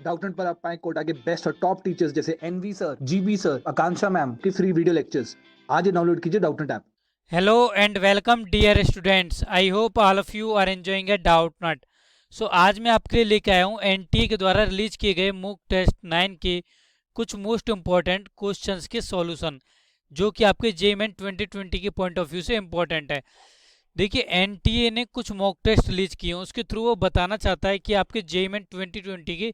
Doubtnut पर आप पाएं कोटा के बेस्ट और टॉप टीचर्स जैसे एनवी सर, जीबी सर, आकांक्षा मैम की फ्री वीडियो लेक्चर्स। आज ही डाउनलोड कीजिए Doubtnut app. Hello and welcome dear students. I hope all of you are enjoying a Doubtnut. सो आज मैं आपके लिए लेके आया हूँ एनटीए के द्वारा रिलीज किए गए मूक टेस्ट 9 के कुछ मोस्ट इंपॉर्टेंट क्वेश्चंस के सॉल्यूशन जो कि आपके जेईई 2020 के पॉइंट ऑफ व्यू से इंपॉर्टेंट है। देखिए एनटीए ने कुछ मॉक टेस्ट रिलीज किए हैं, उसके थ्रू वो बताना चाहता है कि आपके जेईई 2020 के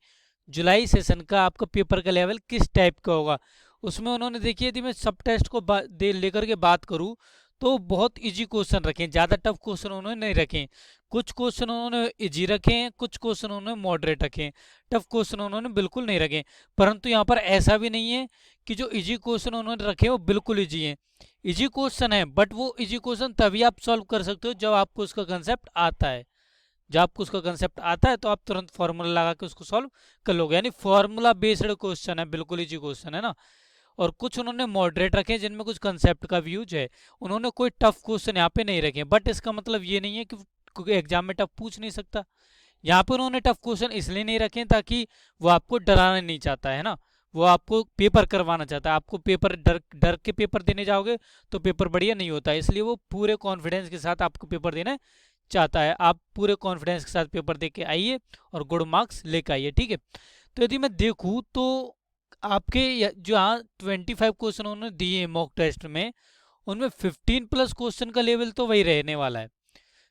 जुलाई सेशन का आपका पेपर का लेवल किस टाइप का होगा। उसमें उन्होंने देखिए यदि मैं सब टेस्ट को लेकर के बात करूँ तो बहुत इजी क्वेश्चन रखे हैं, ज़्यादा टफ क्वेश्चन उन्होंने नहीं रखे हैं। कुछ क्वेश्चन उन्होंने इजी रखे हैं, कुछ क्वेश्चन उन्होंने मॉडरेट रखे हैं, टफ क्वेश्चन उन्होंने बिल्कुल नहीं रखे। परंतु यहाँ पर ऐसा भी नहीं है कि जो इजी क्वेश्चन उन्होंने रखे हैं वो बिल्कुल इजी हैं। इजी क्वेश्चन है बट वो इजी क्वेश्चन तभी आप सॉल्व कर सकते हो जब आपको उसका कंसेप्ट आता है। जब आपको उसका कंसेप्ट आता है तो आप तुरंत फॉर्मूला लगा के उसको सॉल्व कर लोगे, यानी फॉर्मूला बेस्ड क्वेश्चन है, बिल्कुल इजी क्वेश्चन है ना। और कुछ उन्होंने मॉडरेट रखे हैं जिनमें कुछ कंसेप्ट का व्यूज है। उन्होंने कोई टफ क्वेश्चन यहाँ पे नहीं रखे, बट इसका मतलब ये नहीं है कि एग्जाम में टफ पूछ नहीं सकता। यहाँ पे उन्होंने टफ क्वेश्चन इसलिए नहीं रखे ताकि वो आपको डराना नहीं चाहता है ना, वो आपको पेपर करवाना चाहता है। आपको पेपर डर डर के पेपर देने जाओगे तो पेपर बढ़िया नहीं होता है, इसलिए वो पूरे कॉन्फिडेंस के साथ आपको पेपर देना चाहता है। आप पूरे कॉन्फिडेंस के साथ पेपर दे के आइए और गुड मार्क्स लेकर आइए, ठीक है। तो यदि मैं देखूँ तो आपके जो यहाँ 25 क्वेश्चन उन्होंने दिए मॉक टेस्ट में, उनमें 15 प्लस क्वेश्चन का लेवल तो वही रहने वाला है।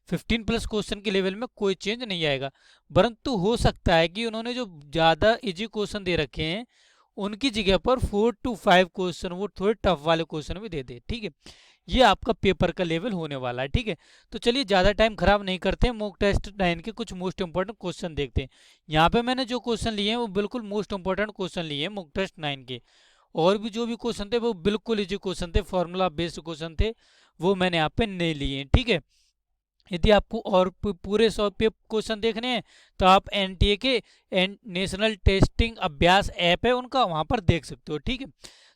15 प्लस क्वेश्चन के लेवल में कोई चेंज नहीं आएगा, परंतु हो सकता है कि उन्होंने जो ज़्यादा इजी क्वेश्चन दे रखे हैं उनकी जगह पर 4 to 5 क्वेश्चन वो थोड़े टफ वाले क्वेश्चन भी दे दे, ठीक है। ये आपका पेपर का लेवल होने वाला है, ठीक है। तो चलिए ज़्यादा टाइम खराब नहीं करते हैं, मॉक टेस्ट 9 के कुछ मोस्ट इंपॉर्टेंट क्वेश्चन देखते हैं। यहाँ पे मैंने जो क्वेश्चन लिए हैं वो बिल्कुल मोस्ट इंपॉर्टेंट क्वेश्चन लिए हैं मॉक टेस्ट 9 के। और भी जो भी क्वेश्चन थे वो बिल्कुल इजी क्वेश्चन थे, फॉर्मूला बेस्ड क्वेश्चन थे, वो मैंने यहाँ पे नहीं लिए हैं, ठीक है। यदि आपको और पूरे 100 पे क्वेश्चन देखने हैं तो आप एनटीए के नेशनल टेस्टिंग अभ्यास ऐप है उनका, वहां पर देख सकते हो, ठीक है।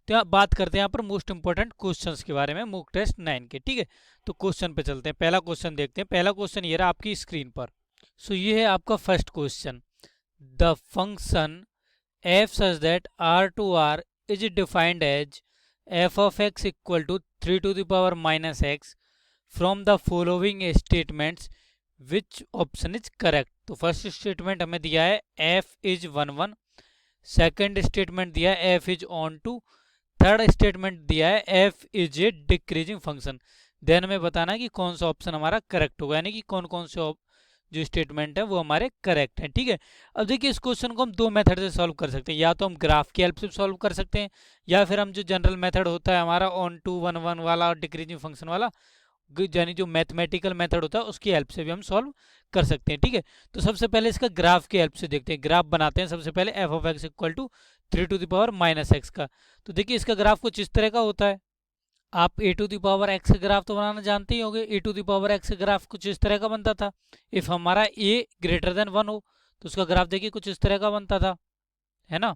तो यहाँ बात करते हैं यहाँ पर मोस्ट इंपॉर्टेंट क्वेश्चंस के बारे में मॉक टेस्ट 9 के, ठीक है। तो क्वेश्चन पे चलते हैं, पहला क्वेश्चन देखते हैं। पहला क्वेश्चन ये रहा आपकी स्क्रीन पर। सो ये है आपका first question. The function f such that R to R is defined as f of x equal to 3 to the power minus x from the following statements which option is correct. तो first statement हमें दिया है f is 1 1, second statement दिया है f is onto टू, third statement दिया है f is a decreasing function. Then हमें बताना है कि कौन सा ऑप्शन हमारा करेक्ट होगा, यानी कि कौन कौन से जो स्टेटमेंट है वो हमारे करेक्ट हैं, ठीक है। अब देखिए इस क्वेश्चन को हम दो मेथड से सॉल्व कर सकते हैं, या तो हम ग्राफ की हेल्प से सॉल्व कर सकते हैं, या फिर हम जो जनरल मेथड होता है हमारा ऑन टू 1 1 वाला और डिक्रीजिंग फंक्शन वाला, यानी जो मैथमेटिकल मेथड होता है उसकी हेल्प से भी हम सॉल्व कर सकते हैं, ठीक है। तो सबसे पहले इसका ग्राफ की हेल्प से देखते हैं, ग्राफ बनाते हैं सबसे पहले f of x equal to 3 to the power minus x का। तो देखिए इसका ग्राफ कुछ इस तरह का होता है। आप a to the power x का ग्राफ तो बनाना जानते ही होंगे। a to the power x का ग्राफ कुछ इस तरह का बनता था। इफ हमारा a ग्रेटर देन 1 हो तो उसका ग्राफ देखिए कुछ इस तरह का बनता था, है ना।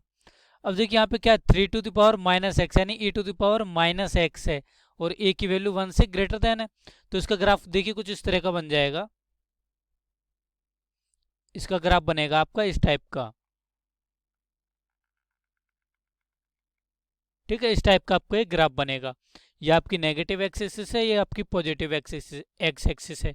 अब देखिए यहाँ पे क्या 3 to the power minus x यानी e to the power minus x है और a की वैल्यू 1 से ग्रेटर देन है, तो इसका ग्राफ देखिए कुछ इस तरह का बन जाएगा। इसका ग्राफ बनेगा आपका इस टाइप का, ठीक है। इस टाइप का आपको एक ग्राफ बनेगा। ये आपकी नेगेटिव एक्सिस है, ये आपकी पॉजिटिव एक्सिस एक्स एक्सिस है,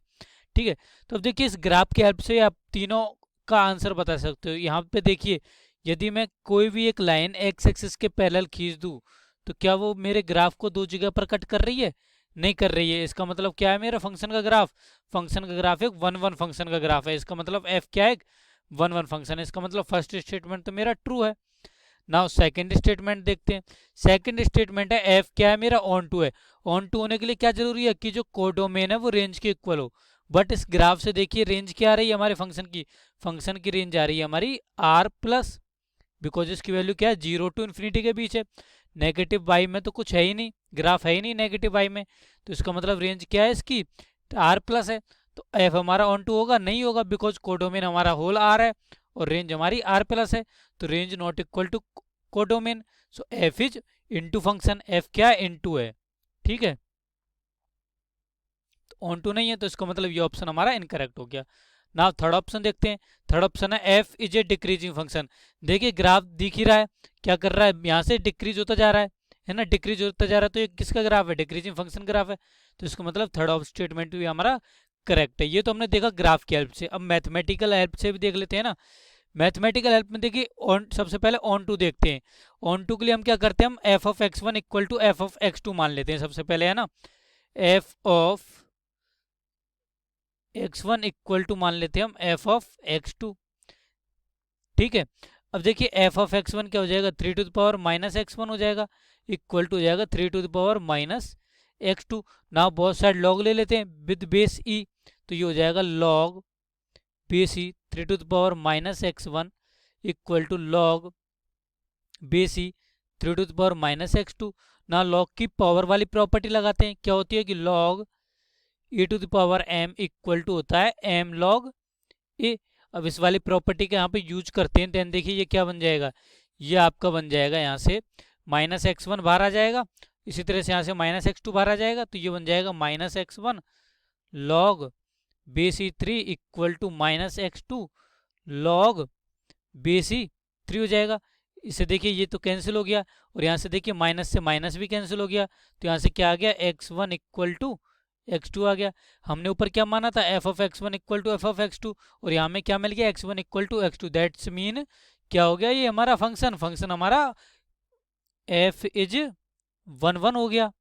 ठीक है। तो अब देखिए इस ग्राफ की हेल्प से आप तीनों का आंसर बता सकते हो। यहाँ पे देखिए यदि मैं कोई भी एक लाइन एक्स एक्सिस के पैरेलल खींच दूँ तो क्या वो मेरे ग्राफ को दो जगह पर कट कर रही है? नहीं कर रही है। इसका मतलब क्या है, मेरा फंक्शन का ग्राफ, एक 1 1 फंक्शन का ग्राफ है। इसका मतलब एफ क्या है, 1 1 फंक्शन है। इसका मतलब फर्स्ट स्टेटमेंट तो मेरा ट्रू है। नाउ सेकंड स्टेटमेंट देखते हैं। सेकंड स्टेटमेंट है एफ क्या है मेरा, ऑन टू है। ऑन टू होने के लिए क्या जरूरी है कि जो कोडोमेन है वो रेंज के इक्वल हो। बट इस ग्राफ से देखिए रेंज क्या आ रही है हमारे फंक्शन की रेंज आ रही है हमारी आर प्लस, बिकॉज इसकी वैल्यू क्या है 0 to इन्फिनिटी के बीच है। नेगेटिव वाई में तो कुछ है ही नहीं, ग्राफ है ही नहीं नेगेटिव वाई में, तो इसका मतलब रेंज क्या है इसकी, आर प्लस है। तो एफ हमारा ऑन टू होगा, नहीं होगा, बिकॉज कोडोमेन हमारा होल आर है और रेंज हमारी आर प्लस है, तो range not equal to codomain. So f is into function, f क्या है, इनटू है, ठीक है। तो ऑन टू नहीं है तो इसका मतलब ये ऑप्शन हमारा इनकरेक्ट हो गया। ना थर्ड ऑप्शन देखते हैं। थर्ड ऑप्शन है f is a decreasing function. देखिए ग्राफ दिख ही रहा है, क्या कर रहा है, यहाँ से डिक्रीज होता जा रहा है ना, डिक्रीज होता जा रहा है, तो ये किसका ग्राफ है, डिक्रीजिंग फंक्शन ग्राफ है। तो इसका मतलब थर्ड ऑफ स्टेटमेंट भी हमारा करेक्ट है। ये तो हमने देखा ग्राफ की हेल्प से। अब मैथमेटिकल हेल्प से भी देख लेते हैं ना। मैथमेटिकल हेल्प में देखिए ऑन, सबसे पहले ऑन टू देखते हैं। ऑन टू के लिए हम क्या करते हैं, हम f of x one equal to f of x two मान लेते हैं सबसे पहले, है ना। F of x one equal to मान लेते हैं हम एफ ऑफ एक्स टू, ठीक है। अब देखिए एफ ऑफ एक्स वन क्या हो जाएगा, 3 to the power minus x one हो जाएगा, इक्वल टू हो जाएगा 3 to the power minus x two. ना बहुत साइड लॉग ले लेते हैं विद बेस ई, तो ये हो जाएगा log base e 3 to the power minus x one equal to log base e 3 to the power minus x two. ना लॉग की पावर वाली प्रॉपर्टी लगाते हैं, क्या होती है कि log a to the power m equal to होता है एम लॉग ए। अब इस वाली प्रॉपर्टी के यहाँ पे यूज करते हैं, देन देखिए ये क्या बन जाएगा, ये आपका बन जाएगा यहाँ से माइनस एक्स वन बाहर आ जाएगा, इसी तरह से यहाँ से माइनस एक्स टू बाहर आ जाएगा, तो ये बन जाएगा minus x one log base e three equal to minus x two log base e three हो जाएगा। इसे देखिए ये तो कैंसिल हो गया, और यहाँ से देखिए माइनस से माइनस भी कैंसिल हो गया, तो यहाँ से क्या आ गया, x one equal to x two आ गया। हमने ऊपर क्या माना था, f of x one equal to f of x two, और यहाँ में क्या मिल गया, x one equal to x two. That's mean क्या हो गया, ये हमारा फंक्शन हमारा एफ इज वन वन हो गया,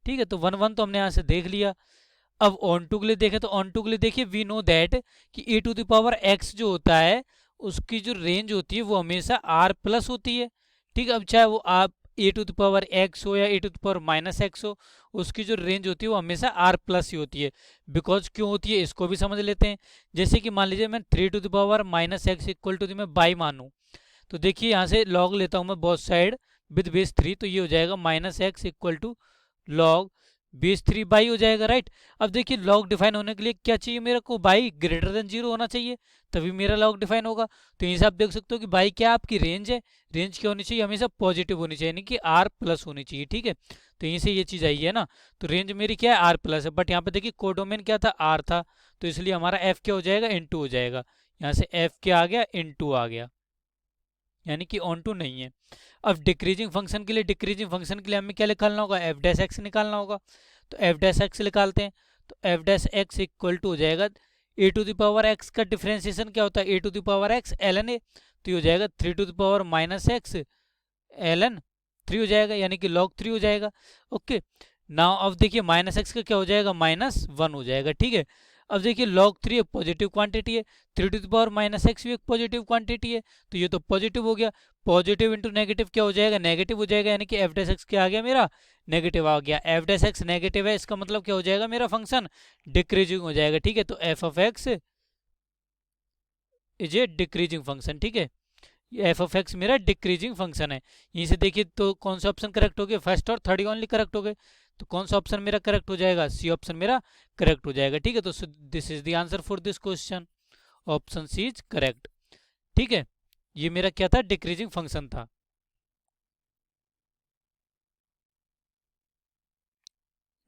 ठीक है। तो वन वन तो हमने यहाँ से देख लिया। अब ऑन टू के लिए देखें, तो ऑन टू के लिए देखिए वी नो दैट कि ए टू द पावर एक्स जो होता है उसकी जो रेंज होती है वो हमेशा आर प्लस होती है, ठीक है। अब चाहे वो आप a to the power x हो या a to the power minus x हो, उसकी जो रेंज होती है वो हमेशा आर प्लस ही होती है। बिकॉज क्यों होती है इसको भी समझ लेते हैं। जैसे कि मान लीजिए मैं 3 to the power minus x equal to मैं बाई मानूँ, तो देखिए यहाँ से लॉग लेता हूँ मैं both side with base three, तो ये हो जाएगा minus x equal to log base three y हो जाएगा, राइट। अब देखिए लॉग डिफाइन होने के लिए क्या चाहिए मेरे को, बाई ग्रेटर देन जीरो होना चाहिए, तभी मेरा लॉग डिफाइन होगा। तो यहीं से आप देख सकते हो कि बाई क्या आपकी रेंज है, रेंज क्या होनी चाहिए, हमेशा पॉजिटिव होनी चाहिए, यानी कि आर प्लस होनी चाहिए, ठीक है। तो यहीं से ये चीज़ आई है ना, तो रेंज मेरी क्या है, आर प्लस है। बट यहाँ पे देखिए कोडोमेन क्या था, आर था, तो इसलिए हमारा एफ क्या हो जाएगा, इनटू हो जाएगा। यहाँ से एफ क्या आ गया, इनटू आ गया, यानी कि ऑन टू नहीं है। अब डिक्रीजिंग फंक्शन के लिए, डिक्रीजिंग फंक्शन के लिए हमें क्या निकालना होगा, एफ डैश एक्स निकालना होगा। तो एफ डैश एक्स निकालते हैं, तो f dash x equal to हो जाएगा a to the power x का डिफ्रेंसिएशन क्या होता है, a to the power x l n a, तो ये हो जाएगा 3 to the power minus x l n three हो जाएगा, यानी कि लॉग थ्री हो जाएगा। ओके नाउ अब देखिए माइनस एक्स का क्या हो जाएगा, माइनस वन हो जाएगा, ठीक है। अब देखिए लॉग थ्री एक पॉजिटिव क्वांटिटी है, 3 to the power minus x भी एक पॉजिटिव क्वांटिटी है, तो ये तो पॉजिटिव हो गया। पॉजिटिव इंटू नेगेटिव क्या हो जाएगा, नेगेटिव हो जाएगा, यानी कि एफ डैश एक्स क्या आ गया मेरा, नेगेटिव आ गया। एफ डैश एक्स नेगेटिव है, इसका मतलब क्या हो जाएगा, मेरा फंक्शन डिक्रीजिंग हो जाएगा, ठीक है। तो f of x is a decreasing function, ठीक है। एफ ऑफ एक्स मेरा डिक्रीजिंग फंक्शन है। यहीं से देखिए तो कौन सा ऑप्शन करेक्ट हो गया, फर्स्ट और थर्ड ओनली करेक्ट हो गए, तो कौन सा ऑप्शन मेरा करेक्ट हो जाएगा, सी ऑप्शन मेरा करेक्ट हो जाएगा, ठीक है। तो this is the answer for this question, option c is correct, ठीक है। ये मेरा क्या था, डिक्रीजिंग फंक्शन था।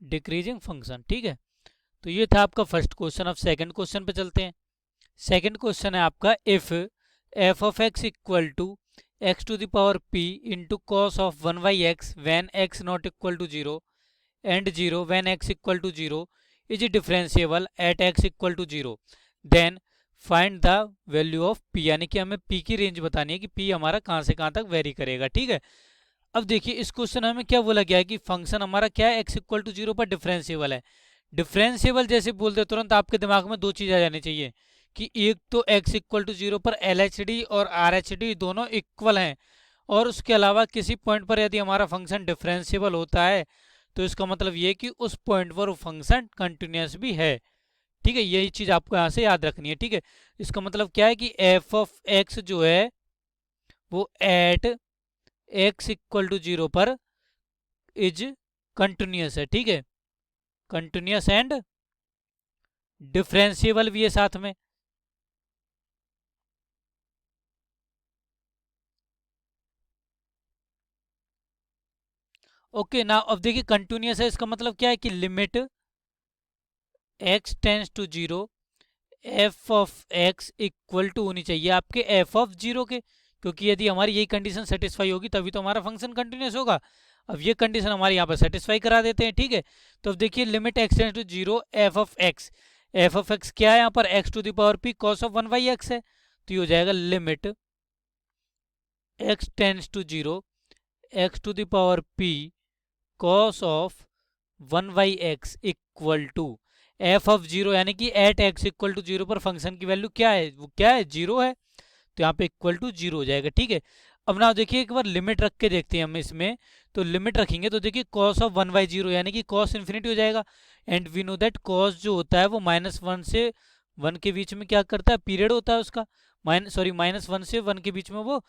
डिक्रीजिंग फंक्शन, ठीक है। तो ये था आपका फर्स्ट क्वेश्चन। अब सेकंड क्वेश्चन पे चलते हैं। सेकंड क्वेश्चन है आपका, if f of x equal to x to the power p into cos of one by x when x not equal to zero and zero when x equal to zero is differentiable at x equal to zero, then find the value of p, यानी कि हमें P की range बतानी है कि P हमारा कहाँ से कहाँ तक वेरी करेगा, ठीक है। अब देखिए इस क्वेश्चन हमें क्या बोला गया है कि फंक्शन हमारा क्या है, एक्स इक्वल टू जीरो पर डिफरेंशिएबल है। डिफरेंशिएबल जैसे बोलते तुरंत आपके दिमाग में दो चीज़ आ जानी चाहिए कि एक तो एक्स इक्वल टू जीरो पर एल एच डी और आर एच डी दोनों इक्वल हैं, और उसके अलावा किसी पॉइंट पर यदि हमारा फंक्शन डिफरेंशिएबल होता है तो इसका मतलब ये कि उस पॉइंट पर वो फंक्शन कंटिन्यूस भी है, ठीक है। यही चीज़ आपको यहाँ से याद रखनी है, ठीक है। इसका मतलब क्या है कि एफ ऑफ एक्स जो है वो at x equal to zero पर इज कंटिन्यूस है, ठीक है। कंटिन्यूस एंड डिफरेंशिएबल भी है साथ में। ओके ना अब देखिए कंटिन्यूस है, इसका मतलब क्या है कि limit x tends to zero f of x equal to होनी चाहिए आपके एफ ऑफ जीरो के, क्योंकि यदि हमारी यही कंडीशन सेटिस्फाई होगी तभी तो हमारा फंक्शन कंटिन्यूस होगा। अब ये कंडीशन हमारे यहाँ पर सेटिस्फाई करा देते हैं, ठीक है। तो अब देखिए limit x tends to zero f of x क्या है यहाँ पर, x to the power p cos of one by x है, तो ये हो जाएगा limit x tends to zero x to the power p cos of one by x equal to f of zero, यानी कि at x equal to zero पर function की value क्या है, वो क्या है, जीरो है, तो यहाँ पे इक्वल टू जीरो हो जाएगा, ठीक है। अब ना देखिए एक बार लिमिट रख के देखते हैं हम इसमें, तो लिमिट रखेंगे तो देखिए cos of one by zero यानी कि कॉस इन्फिनिटी हो जाएगा, and we know that cos जो होता है वो -1 से 1 के बीच में क्या करता है, पीरियड होता है उसका, -1 से 1 के बीच में वो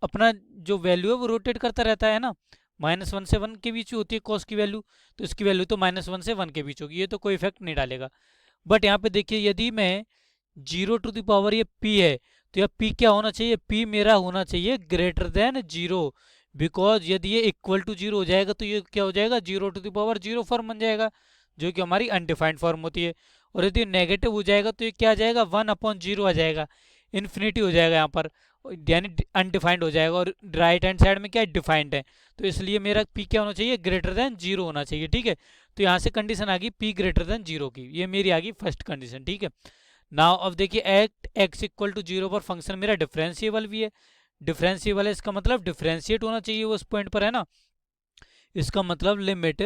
अपना जो वैल्यू है वो रोटेट करता रहता है ना, -1 से 1 के बीच होती है कॉस की वैल्यू, तो इसकी वैल्यू तो -1 से 1 के बीच होगी, ये तो कोई इफेक्ट नहीं डालेगा। बट यहाँ पे देखिए यदि मैं 0 टू द पावर ये p है, तो यह p क्या होना चाहिए, p मेरा होना चाहिए ग्रेटर देन 0, बिकॉज यदि ये इक्वल टू 0 हो जाएगा तो ये क्या हो जाएगा, 0 टू द पावर 0 फॉर्म बन जाएगा, जो कि हमारी अनडिफाइंड फॉर्म होती है। और यदि नेगेटिव हो जाएगा तो ये क्या आ जाएगा, 1/0 आ जाएगा, इन्फिनिटी हो जाएगा यहाँ पर, यानी अनडिफाइंड हो जाएगा, और राइट हैंड साइड में क्या है, डिफाइंड है, तो इसलिए मेरा p क्या होना चाहिए, ग्रेटर देन 0 होना चाहिए, ठीक है। तो यहाँ से कंडीशन आ गई p ग्रेटर देन 0 की, ये मेरी आ गई फर्स्ट कंडीशन, ठीक है। नाउ अब देखिए एट एक्स इक्वल टू 0 पर फंक्शन मेरा डिफरेंशिएबल भी है, डिफरेंशिएबल है इसका मतलब डिफरेंशिएट होना चाहिए वो उस पॉइंट पर, है ना। इसका मतलब limit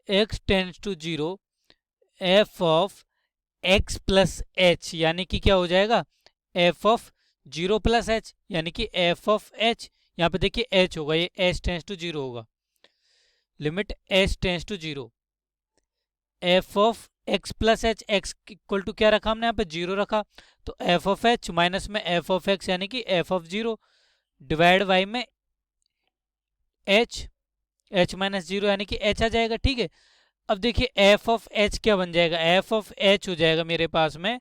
x tends to 0 f of x plus h, यानी कि क्या हो जाएगा, एफ ऑफ 0 प्लस एच, यानी कि एफ ऑफ एच, यहाँ पे देखिए एच होगा, ये एच टेंड्स टू 0 होगा, limit h tends to 0 f of x plus h, x equal to क्या रखा हमने यहाँ पे, 0 रखा, तो एफ ऑफ एच माइनस में एफ ऑफ एक्स यानी कि एफ ऑफ 0 डिवाइड बाई में एच माइनस 0 यानी कि एच आ जाएगा, ठीक है। अब देखिए एफ ऑफ एच क्या बन जाएगा, एफ ऑफ एच हो जाएगा मेरे पास में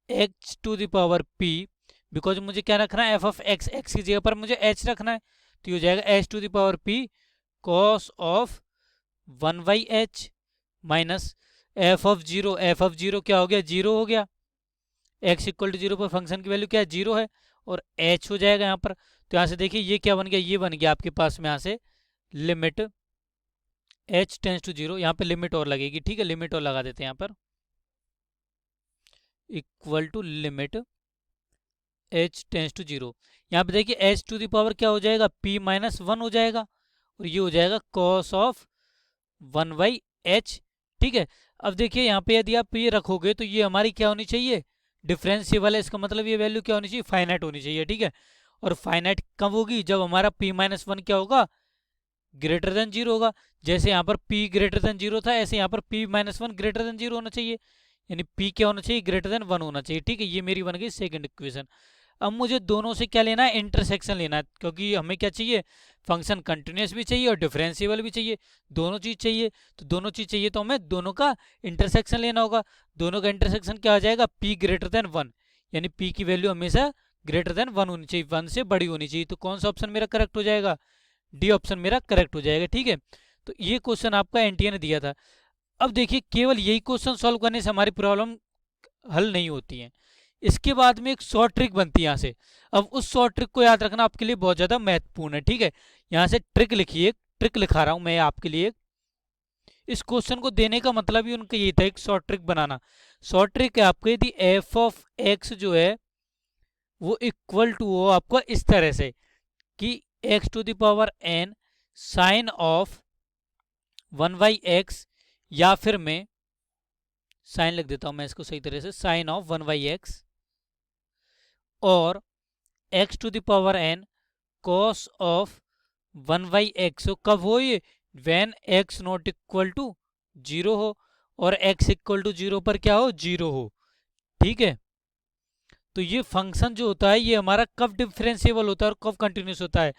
x to the power p, because मुझे क्या रखना है, एफ ऑफ एक्स, एक्स की जगह पर मुझे एच रखना है, तो ये हो जाएगा H two the power p cos of 1/h minus F of 0 क्या हो गया, 0 हो गया, एक्स इक्वल टू 0 पर फंक्शन की वैल्यू क्या है, 0 है, और h हो जाएगा यहाँ पर, तो यहाँ से देखिए ये क्या बन गया, ये बन गया आपके पास में यहाँ से लिमिट h टेंस टू 0, यहाँ पे लिमिट और लगेगी, ठीक है, लिमिट और लगा देते हैं यहाँ पर, equal to limit h tends to 0, यहाँ पे देखिए h टू द पावर क्या हो जाएगा, p माइनस 1 हो जाएगा, और ये हो जाएगा कॉस ऑफ 1/h, ठीक है। अब देखिए यहाँ पे यदि आप ये रखोगे तो ये हमारी क्या होनी चाहिए, डिफरेंशिएबल है, इसका मतलब ये वैल्यू क्या होनी चाहिए, फाइनाइट होनी चाहिए, ठीक है। और फाइनाइट कब होगी, जब हमारा p माइनस 1 क्या होगा, ग्रेटर देन 0 होगा, जैसे यहाँ पर p ग्रेटर देन 0 था, ऐसे यहाँ पर p माइनस 1 ग्रेटर देन 0 होना चाहिए, यानी p क्या होना चाहिए, ग्रेटर देन 1 होना चाहिए, ठीक है। ये मेरी बन गई सेकंड इक्वेशन। अब मुझे दोनों से क्या लेना है, इंटरसेक्शन लेना है, क्योंकि हमें क्या चाहिए, फंक्शन कंटिन्यूस भी चाहिए और डिफरेंशिएबल भी चाहिए, दोनों चीज़ चाहिए, तो दोनों चीज़ चाहिए तो हमें दोनों का इंटरसेक्शन लेना होगा, दोनों का इंटरसेक्शन क्या आ जाएगा, p ग्रेटर देन 1, यानी p की वैल्यू हमेशा ग्रेटर देन 1 होनी चाहिए, 1 से बड़ी होनी चाहिए, तो कौन सा ऑप्शन मेरा करेक्ट हो जाएगा, डी ऑप्शन मेरा करेक्ट हो जाएगा, ठीक है। तो ये क्वेश्चन आपका एनटीए ने दिया था। अब देखिए केवल यही क्वेश्चन सॉल्व करने से हमारी प्रॉब्लम हल नहीं होती है, इसके बाद में एक शॉर्ट ट्रिक बनती है यहाँ से। अब उस शॉर्ट ट्रिक को याद रखना आपके लिए बहुत ज़्यादा महत्वपूर्ण है, ठीक है। यहाँ से ट्रिक लिखिए, ट्रिक लिखा रहा हूँ मैं आपके लिए, इस क्वेश्चन को देने का मतलब ही उनका ये था, एक शॉर्ट ट्रिक बनाना। शॉर्ट ट्रिक है आपको, यदि एफ ऑफ एक्स जो है वो इक्वल टू हो आपको इस तरह से कि x to the power n sine of 1/x, या फिर मैं साइन लिख देता हूं मैं इसको सही तरह से, साइन ऑफ 1/x, और x to the power n cos of 1/x हो, कब हो ये, when x not equal to 0 हो, और x इक्वल टू 0 पर क्या हो, 0 हो, ठीक है। तो ये फंक्शन जो होता है ये हमारा कब डिफरेंशिएबल होता है और कब कंटिन्यूस होता है,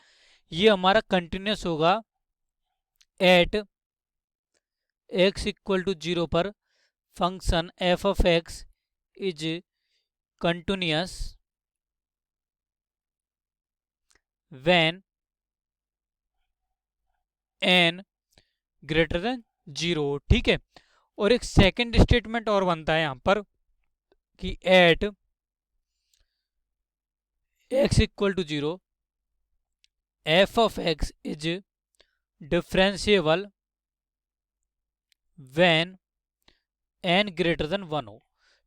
ये हमारा कंटिन्यूस होगा एट x इक्वल टू 0 पर function f of x is continuous when n greater then 0, ठीक है। और एक सेकंड स्टेटमेंट और बनता है यहाँ पर कि at x equal to 0 f of x is differentiable when n greater than 1 हो।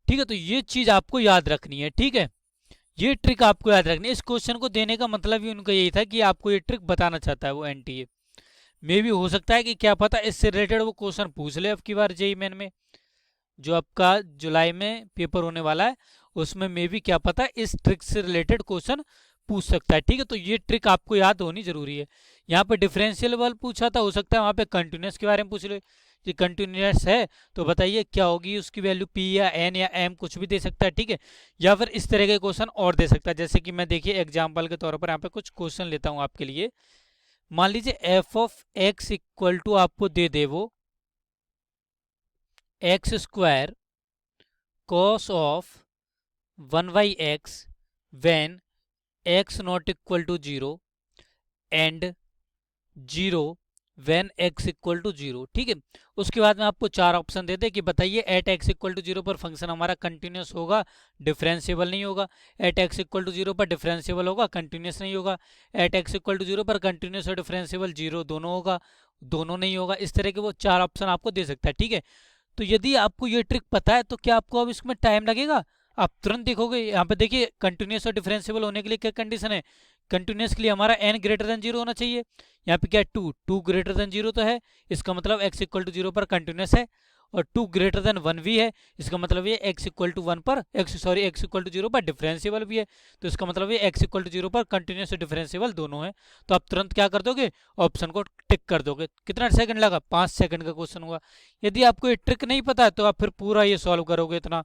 ठीक है, तो ये चीज आपको याद रखनी है। ठीक है, ये ट्रिक आपको याद रखनी है। इस क्वेश्चन को देने का मतलब ही उनका यही था कि आपको ये ट्रिक बताना चाहता है वो एनटीए। मे भी हो सकता है कि क्या पता इससे रिलेटेड वो क्वेश्चन पूछ ले अब की बार जेईई मेन में, जो आपका जुलाई में पेपर होने वाला है, उसमें मे भी क्या पता इस ट्रिक से रिलेटेड क्वेश्चन पूछ सकता है। ठीक है, तो ये ट्रिक आपको याद होनी जरूरी है। यहाँ पे डिफरेंशियल वाल पूछा था, हो सकता है वहाँ पे कंटिन्यूस के बारे में पूछ ले कि कंटिन्यूस है तो बताइए क्या होगी उसकी वैल्यू, पी या एन या एम कुछ भी दे सकता है। ठीक है, या फिर इस तरह के क्वेश्चन और दे सकता है, जैसे कि मैं देखिए एग्जाम्पल के तौर पर यहाँ पे कुछ क्वेश्चन लेता हूँ आपके लिए। मान लीजिए f of x equal to आपको दे दे वो x square cos of 1/x when x not equal to 0 and 0 when x equal to 0। ठीक है, उसके बाद में आपको चार ऑप्शन देते कि बताइए एट x इक्वल टू 0 पर फंक्शन हमारा कंटिन्यूस होगा, डिफरेंशिएबल नहीं होगा। एट x इक्वल टू 0 पर डिफरेंशिएबल होगा, कंटिन्यूस नहीं होगा। एट x इक्वल टू 0 पर कंटिन्यूस और डिफरेंशिएबल 0 दोनों होगा, दोनों नहीं होगा। इस तरह के वो चार ऑप्शन आपको दे सकता है। ठीक है, तो यदि आपको ये ट्रिक पता है तो क्या आपको अब इसमें टाइम लगेगा, आप तुरंत देखोगे। यहाँ पे देखिए कंटिन्यूस और डिफरेंशिएबल होने के लिए क्या कंडीशन है, कंटिन्यूस के लिए हमारा n ग्रेटर देन 0 होना चाहिए। यहाँ पे क्या है, 2 ग्रेटर देन 0 तो है, इसका मतलब x इक्वल टू 0 पर कंटिन्यूस है। और 2 ग्रेटर देन 1 भी है, इसका मतलब ये x इक्वल टू 1 पर x इक्वल टू 0 पर डिफरेंशिएबल भी है, तो इसका मतलब ये x इक्वल टू 0 पर कंटिन्यूस और डिफरेंशिएबल दोनों है। तो आप तुरंत क्या कर दोगे, ऑप्शन को टिक कर दोगे। कितना सेकंड लगा, 5 सेकंड का क्वेश्चन हुआ। यदि आपको ये ट्रिक नहीं पता है तो आप फिर पूरा ये सॉल्व करोगे इतना,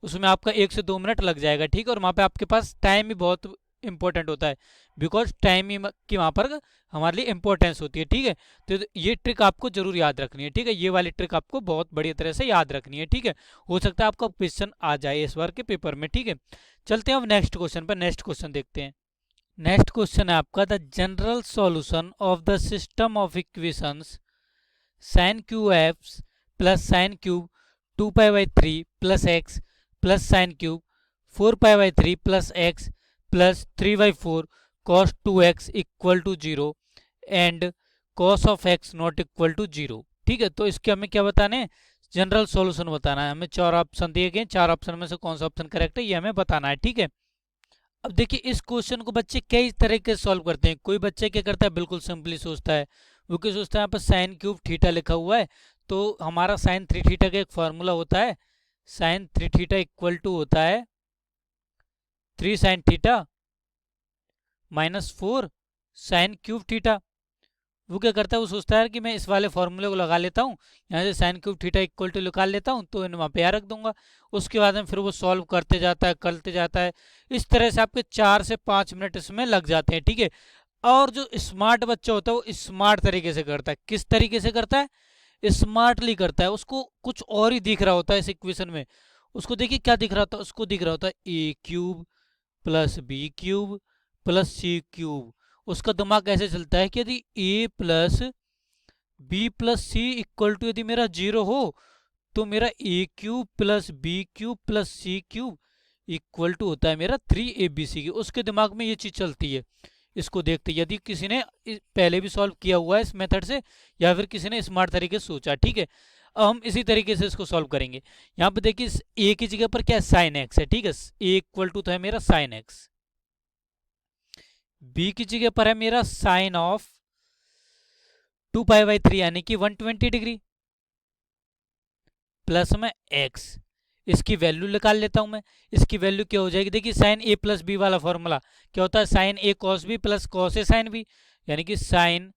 उसमें आपका 1 से 2 मिनट लग जाएगा। ठीक है, और वहाँ पे आपके पास टाइम भी बहुत इंपॉर्टेंट होता है, बिकॉज टाइम की वहाँ पर हमारे लिए इंपॉर्टेंस होती है। ठीक है, तो ये ट्रिक आपको जरूर याद रखनी है। ठीक है, ये वाली ट्रिक आपको बहुत बढ़िया तरह से याद रखनी है। ठीक है, हो सकता है आपका क्वेश्चन आ जाए इस बार के पेपर में। ठीक है, चलते हैं अब नेक्स्ट क्वेश्चन पर। नेक्स्ट क्वेश्चन देखते हैं। नेक्स्ट क्वेश्चन है आपका the general solution of the system of equations sin cube f plus sine cube 2π/3 plus x plus sine cube 4π/3 plus x plus 3/4 cos 2x equal to 0 and cos of x not equal to 0। ठीक है, तो इसके हमें क्या बताना है, general solution बताना है। हमें चार ऑप्शन दिए गए, चार ऑप्शन में से कौन सा ऑप्शन करेक्ट है ये हमें बताना है। ठीक है, अब देखिए इस क्वेश्चन को बच्चे कई तरीके से सॉल्व करते हैं। कोई बच्चे क्या करता है, बिल्कुल सिंपली सोचता है, वो क्या सोचता है, यहाँ पर साइन क्यूब थीटा लिखा हुआ है तो हमारा साइन 3 थीटा का एक फॉर्मूला होता है, साइन 3 थीटा इक्वल टू होता है 3 sine theta minus 4 sine cube theta. वो क्या करता है, वो सोचता है कि मैं इस वाले फॉर्मूले को लगा लेता हूँ, यहाँ से sine cube theta equal to निकाल लेता हूँ तो वहाँ पे रख दूंगा। उसके बाद में फिर वो सॉल्व करते जाता है। इस तरह से आपके 4 से 5 मिनट इसमें लग जाते हैं। ठीक है, और जो स्मार्ट बच्चा होता है वो स्मार्ट तरीके से करता है। किस तरीके से करता है, स्मार्टली करता है। उसको कुछ और ही दिख रहा होता है इस इक्वेशन में। उसको देखिए क्या दिख रहा होता है, उसको दिख रहा होता है a cube plus b cube plus c cube. उसका दिमाग ऐसे चलता है कि यदि a plus b plus c equal to यदि मेरा 0 हो तो मेरा a cube plus b cube plus c cube equal to होता है मेरा 3abc की। उसके दिमाग में ये चीज चलती है, इसको देखते यदि किसी ने पहले भी सॉल्व किया हुआ है इस मेथड से या फिर किसी ने स्मार्ट तरीके से सोचा। ठीक है, अब हम इसी तरीके से इसको सॉल्व करेंगे। यहाँ पे देखिए a की जगह पर क्या है, साइन एक्स है। ठीक है, a इक्वल टू तो है मेरा साइन एक्स, b की जगह पर है मेरा साइन ऑफ 2π/3 यानी कि 120 डिग्री प्लस में x। इसकी वैल्यू निकाल लेता हूं मैं। इसकी वैल्यू क्या हो जाएगी, देखिए साइन a प्लस बी वाला फॉर्मूला क्या होता है, sine a cos b plus cos a sine b, यानी कि साइन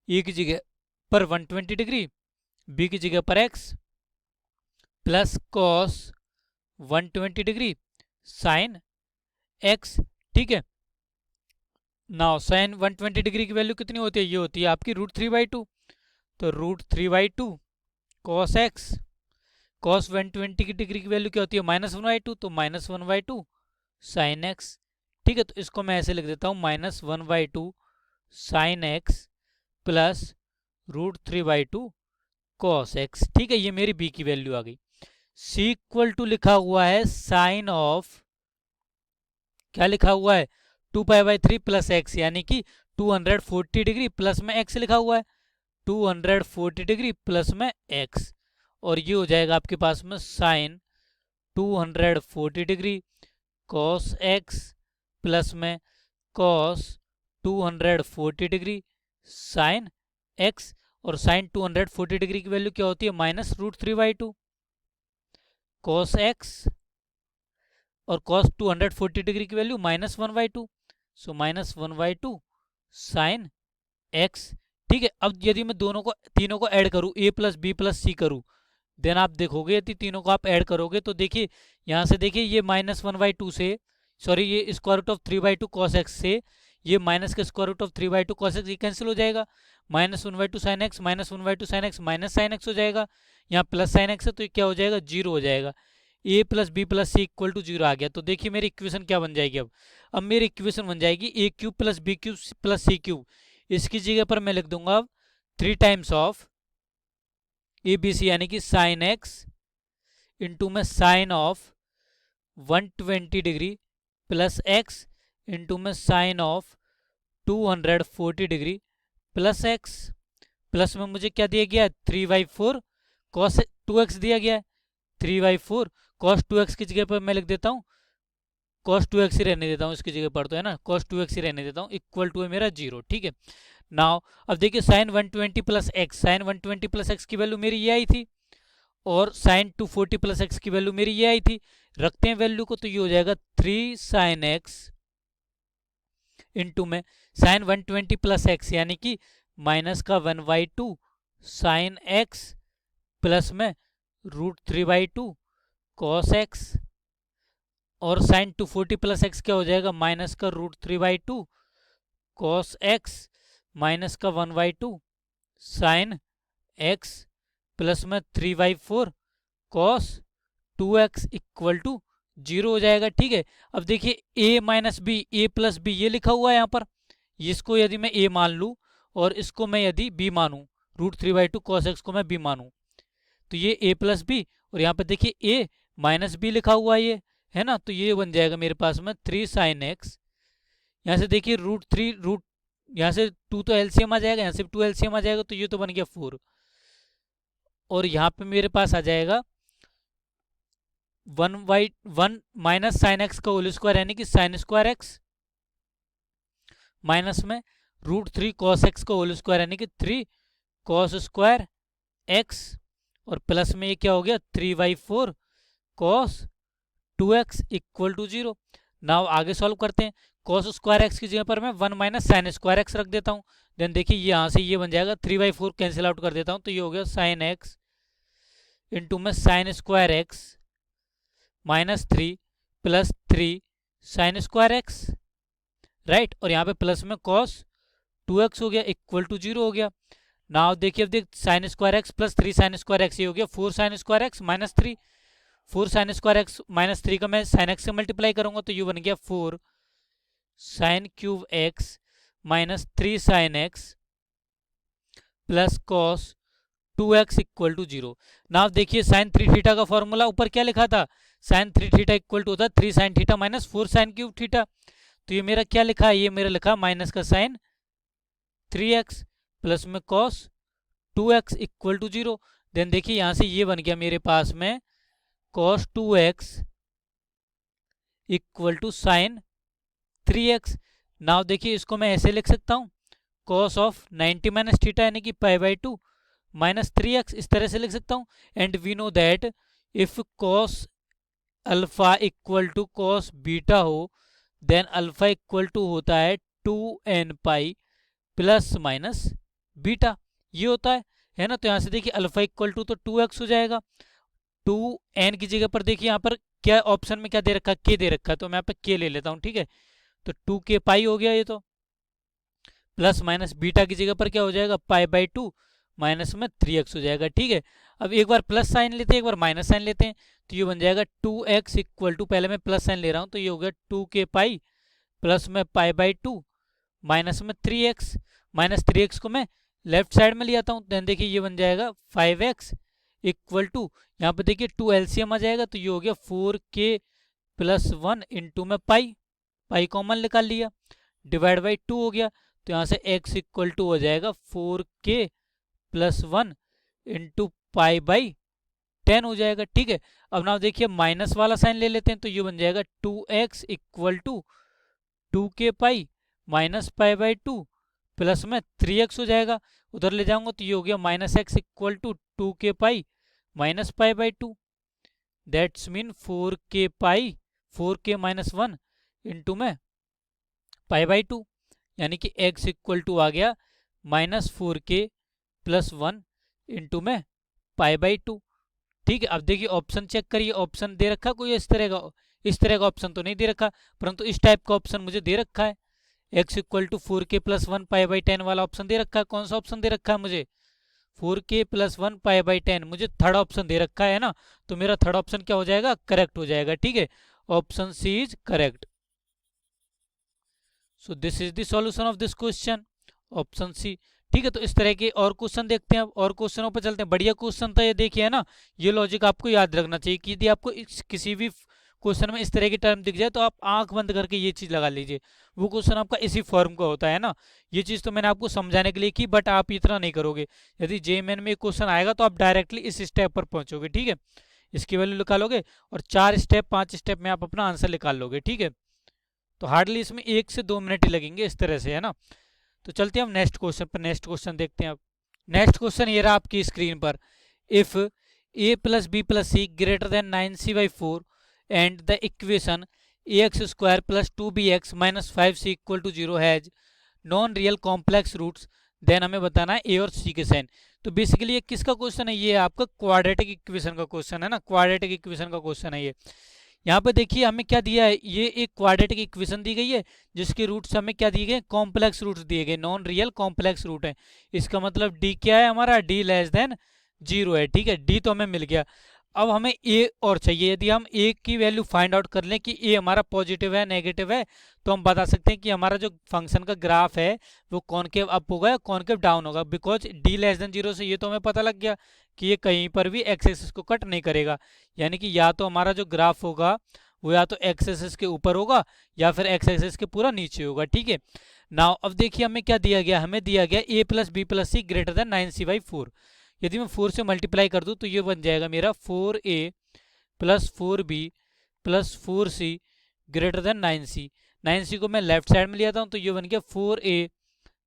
a की जगह पर 120 डिग्री, b की जगह पर x plus cos 120 degree sine x। ठीक है, नाउ साइन 120 डिग्री की वैल्यू कितनी होती है, ये होती है आपकी √3/2। तो √3/2 कॉस एक्स, कॉस 120 डिग्री की वैल्यू क्या होती है, -1/2, तो -1/2 साइन एक्स। ठीक है, तो इसको मैं ऐसे लिख देता हूँ -1/2 sine x plus √3/2 cos x. ठीक है, ये मेरी बी की वैल्यू आ गई। सी इक्वल टू लिखा हुआ है साइन ऑफ, क्या लिखा हुआ है, 2π/3 प्लस एक्स, यानी कि 240 डिग्री प्लस में एक्स लिखा हुआ है, 240 डिग्री प्लस में एक्स, और ये हो जाएगा आपके पास में sine 240 degree cos x plus में कॉस 240 डिग्री साइन एक्स, और साइन 240 डिग्री की वैल्यू क्या होती है, -√3/2 कॉस एक्स, और कॉस 240 डिग्री की वैल्यू -1/2, सो -1/2 साइन एक्स। ठीक है, अब यदि मैं दोनों को तीनों को ऐड करूं, a प्लस बी प्लस सी करूं, देन आप देखोगे यदि तीनों को आप ऐड करोगे तो देखिए यहाँ से देखिए ये -1/2 से, सॉरी ये square root of 3/2 cos x से ये माइनस का square root of 3/2 cos x, ये कैंसिल हो जाएगा, -1/2 sine x, -1/2 sine x minus sine x हो जाएगा, यहाँ प्लस साइन एक्स है तो ये क्या हो जाएगा, जीरो हो जाएगा, a plus b plus c equal to zero आ गया। तो देखिए मेरी इक्वेशन क्या बन जाएगी, अब मेरी इक्वेशन बन जाएगी a cube plus b cube plus c cube, इसकी जगह पर मैं लिख दूंगा अब 3 times of a b c, यानी कि साइन एक्स इंटू में sine of 120 degree plus x into में sine of 240 degree plus x, plus में मुझे क्या दिया गया है, 3/4 कॉस 2x दिया गया है, 3/4 कॉस 2x की जगह पर मैं लिख देता हूँ कॉस 2x ही रहने देता हूँ, इसकी जगह पर तो है ना, कॉस 2x ही रहने देता हूँ, इक्वल टू है मेरा जीरो। ठीक है, नाउ अब देखिए sine 120 plus x, sine 120 plus x की वैल्यू मेरी ये आई थी, और साइन 240 प्लस एक्स की वैल्यू मेरी ये आई थी, रखते हैं वैल्यू को तो ये हो जाएगा 3 साइन एक्स इंटू में साइन 120 प्लस एक्स, यानी कि माइनस का 1/2 साइन एक्स प्लस में √3/2 कॉस एक्स, और साइन 240 प्लस एक्स क्या हो जाएगा, माइनस का √3/2 कॉस एक्स माइनस का 1/2 साइन एक्स प्लस में 3/4 cos 2x equal to zero हो जाएगा। ठीक है, अब देखिए a minus b, a plus b ये लिखा हुआ है यहाँ पर, इसको यदि मैं a मान लूँ और इसको मैं यदि b मानूँ, √3/2 कॉस एक्स को मैं b मानूँ, तो ये a प्लस बी, और यहाँ पर देखिए a माइनस बी लिखा हुआ है ये, है ना, तो ये बन जाएगा मेरे पास में 3 साइन एक्स, यहाँ से देखिए √3 यहाँ से 2 तो एलसीएम आ जाएगा, यहाँ से 2 एलसीएम आ जाएगा, तो ये तो बन गया 4, और यहाँ पे मेरे पास आ जाएगा 1/1 माइनस साइन एक्स का होल स्क्वायर, यानी कि साइन स्क्वायर एक्स माइनस में √3 कॉस एक्स का होल स्क्वायर, यानी कि 3 कॉस स्क्वायर एक्स, और प्लस में ये क्या हो गया 3/4 cos 2x equal to zero. Now आगे सॉल्व करते हैं, कॉस स्क्वायर एक्स की जगह पर मैं 1 माइनस साइन स्क्वायर एक्स रख देता हूँ, देन देखिए यहाँ से ये बन जाएगा 3/4 कैंसिल आउट कर देता हूँ, तो ये हो गया साइन एक्स इंटू में sign square x -3 plus 3 sign square x, right, और यहाँ पे प्लस में कॉस 2x हो गया इक्वल टू जीरो हो गया। नाउ देखिए, अब देख sign square x plus 3 sign square x, ये हो गया 4 sign square x -3, 4 sign square x -3 का मैं साइन एक्स से मल्टीप्लाई करूंगा तो ये बन गया 4 sine cube x -3 sine x plus cos 2x equal to zero. Now देखिए साइन 3 थीटा का फॉर्मूला ऊपर क्या लिखा था, साइन 3 थीटा इक्वल टू होता है 3 sine theta minus 4 sine cube theta, तो ये मेरा क्या लिखा है, ये मेरा लिखा माइनस का साइन 3x प्लस में cos 2x equal to zero, then देखिए यहाँ से ये बन गया मेरे पास में cos 2x equal to sine 3x। Now देखिए इसको मैं ऐसे लिख सकता हूँ cos ऑफ 90 माइनस थीटा, यानी कि π/2 माइनस 3x, इस तरह से लिख सकता हूँ। And we know that if cos alpha equal to cos beta हो, देन अल्फा इक्वल टू होता है 2n pi plus minus beta, ये होता है ना। तो यहाँ से देखिए अल्फा इक्वल टू तो 2x हो जाएगा, 2n की जगह पर देखिए यहाँ पर क्या ऑप्शन में क्या दे रखा है, k दे रखा है, तो मैं यहाँ पे k ले लेता हूँ। ठीक है, तो 2k पाई हो गया ये, तो प्लस माइनस बीटा की जगह पर क्या हो जाएगा π/2 माइनस में 3x हो जाएगा। ठीक है, अब एक बार प्लस साइन लेते हैं, एक बार माइनस साइन लेते हैं, तो ये बन जाएगा 2x इक्वल टू, पहले मैं प्लस साइन ले रहा हूँ तो ये हो गया 2k पाई प्लस में π/2 माइनस में 3x, माइनस 3x को मैं लेफ्ट साइड में ले आता हूँ, देन देखिए ये बन जाएगा 5x इक्वल टू, यहाँ पे देखिए 2 एलसीएम आ जाएगा तो ये हो गया 4k प्लस 1 इंटू में पाई कॉमन निकाल लिया, डिवाइड बाई 2 हो गया, तो यहाँ से x इक्वल टू हो जाएगा 4k plus 1 into pi by 10 हो जाएगा। ठीक है, अब ना देखिए माइनस वाला साइन ले लेते हैं तो ये बन जाएगा 2x equal to 2k pi minus pi by 2 plus में 3x हो जाएगा, उधर ले जाऊंगा तो ये हो गया minus x equal to 2k pi minus pi by 2, that's mean 4k minus 1 into में पाई बाई 2, यानी कि x इक्वल टू आ गया -4k प्लस 1 इंटू में पाई बाई 2। ठीक है, अब देखिए ऑप्शन चेक करिए, ऑप्शन दे रखा कोई इस तरह का ऑप्शन तो नहीं दे रखा, परंतु इस टाइप का ऑप्शन मुझे दे रखा है, x equal to 4k plus 1 pi by 10 वाला ऑप्शन दे रखा है। कौन सा ऑप्शन दे रखा है मुझे? 4k प्लस 1 पाई बाई 10, मुझे थर्ड ऑप्शन दे रखा है ना, तो मेरा थर्ड ऑप्शन क्या हो जाएगा? करेक्ट हो जाएगा। ठीक है, option c is correct. So this is the solution of this question, option c. ठीक है, तो इस तरह के और क्वेश्चन देखते हैं, और क्वेश्चनों पर चलते हैं। बढ़िया क्वेश्चन था ये, देखिए है ना, ये लॉजिक आपको याद रखना चाहिए कि यदि आपको किसी भी क्वेश्चन में इस तरह की टर्म दिख जाए तो आप आंख बंद करके ये चीज लगा लीजिए, वो क्वेश्चन आपका इसी फॉर्म का होता है ना। ये चीज तो मैंने आपको समझाने के लिए की, बट आप इतना नहीं करोगे। यदि जेईई में क्वेश्चन आएगा तो आप डायरेक्टली इस स्टेप पर पहुंचोगे। ठीक है, इसकी वैल्यू निकालोगे और 5 स्टेप में आप अपना आंसर निकाल लोगे। ठीक है, तो हार्डली इसमें 1 से 2 मिनट ही लगेंगे इस तरह से, है ना। तो चलते हैं हम नेक्स्ट क्वेश्चन पर। नेक्स्ट क्वेश्चन देखते हैं अब। नेक्स्ट क्वेश्चन ये रहा आपकी स्क्रीन पर। If a plus b plus c greater than 9c/4 and the equation ax² plus 2bx minus 5c equal to 0 has non real complex roots, then हमें बताना है ए और सी के साइन। तो बेसिकली ये किसका क्वेश्चन है? ये आपका क्वाड्रेटिक इक्वेशन का क्वेश्चन है ना, क्वाड्रेटिक इक्वेशन का क्वेश्चन है ये। यहाँ पे देखिए हमें क्या दिया है, ये एक क्वाड्रेटिक इक्वेशन दी गई है जिसके रूट्स हमें क्या दिए गए? कॉम्प्लेक्स रूट्स दिए गए, नॉन रियल कॉम्प्लेक्स रूट है। इसका मतलब डी क्या है हमारा? डी लेस देन 0 है। ठीक है, डी तो हमें मिल गया। अब हमें ए और चाहिए। यदि हम ए की वैल्यू फाइंड आउट कर लें कि ए हमारा पॉजिटिव है नेगेटिव है, तो हम बता सकते हैं कि हमारा जो फंक्शन का ग्राफ है वो कॉनकेव अप होगा या कॉनकेव डाउन होगा। बिकॉज डी लेस देन 0 से ये तो हमें पता लग गया कि ये कहीं पर भी एक्स एक्सिस को कट नहीं करेगा, यानी कि या तो हमारा जो ग्राफ होगा वो या तो एक्स एक्सिस के ऊपर होगा या फिर एक्स एक्सिस के पूरा नीचे होगा। ठीक है, नाउ अब देखिए हमें क्या दिया गया? हमें दिया गया a plus b plus c greater than 9c/4। यदि मैं 4 से मल्टीप्लाई कर दूं तो ये बन जाएगा मेरा 4a plus 4b plus 4c greater than 9c। 9c को मैं लेफ्ट साइड में लिया था तो ये बन गया 4a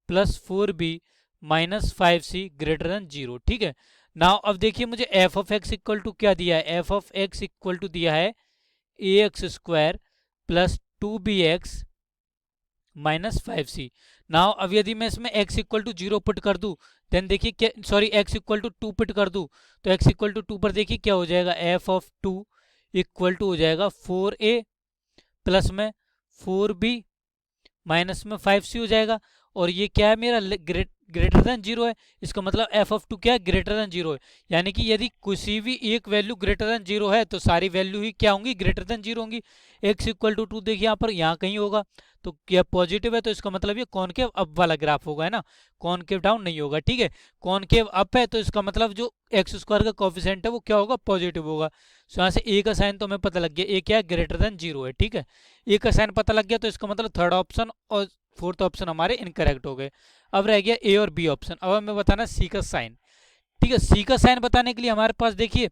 plus 4b minus 5c greater than 0। ठीक है, नाउ अब देखिए मुझे f of x equal to क्या दिया है? F of x equal to दिया है ax² plus 2bx minus 5c। Now अब यदि मैं इसमें x इक्वल टू 0 पुट कर दूं, देन देखिए क्या, sorry x equal to 2 put कर दूं तो x इक्वल टू 2 पर देखिए क्या हो जाएगा? f ऑफ 2 इक्वल टू हो जाएगा 4a प्लस में 4b माइनस में 5c हो जाएगा। और ये क्या है मेरा? ग्रेटर देन 0 है। इसका मतलब एफ ऑफ 2 क्या है? ग्रेटर देन 0 है। यानी कि यदि किसी भी एक वैल्यू ग्रेटर देन 0 है तो सारी वैल्यू ही क्या होंगी? ग्रेटर देन 0 होंगी। x इक्वल टू 2 देखिए यहाँ पर, यहाँ कहीं होगा तो क्या पॉजिटिव है, तो इसका मतलब ये कॉनकेव अप वाला ग्राफ होगा, है ना, कॉनकेव डाउन नहीं होगा। ठीक है, कॉनकेव अप है तो इसका मतलब जो x² का कोफिशिएंट है वो क्या होगा? पॉजिटिव होगा। सो यहाँ से ए का साइन तो हमें पता लग गया, ए क्या है? ग्रेटर देन 0 है। ठीक है, ए का साइन पता लग गया तो इसका मतलब थर्ड ऑप्शन और फोर्थ ऑप्शन हमारे इनकरेक्ट हो गए। अब रह गया ए और बी ऑप्शन। अब हमें बताना सी का साइन। ठीक है, सी का साइन बताने के लिए हमारे पास देखिए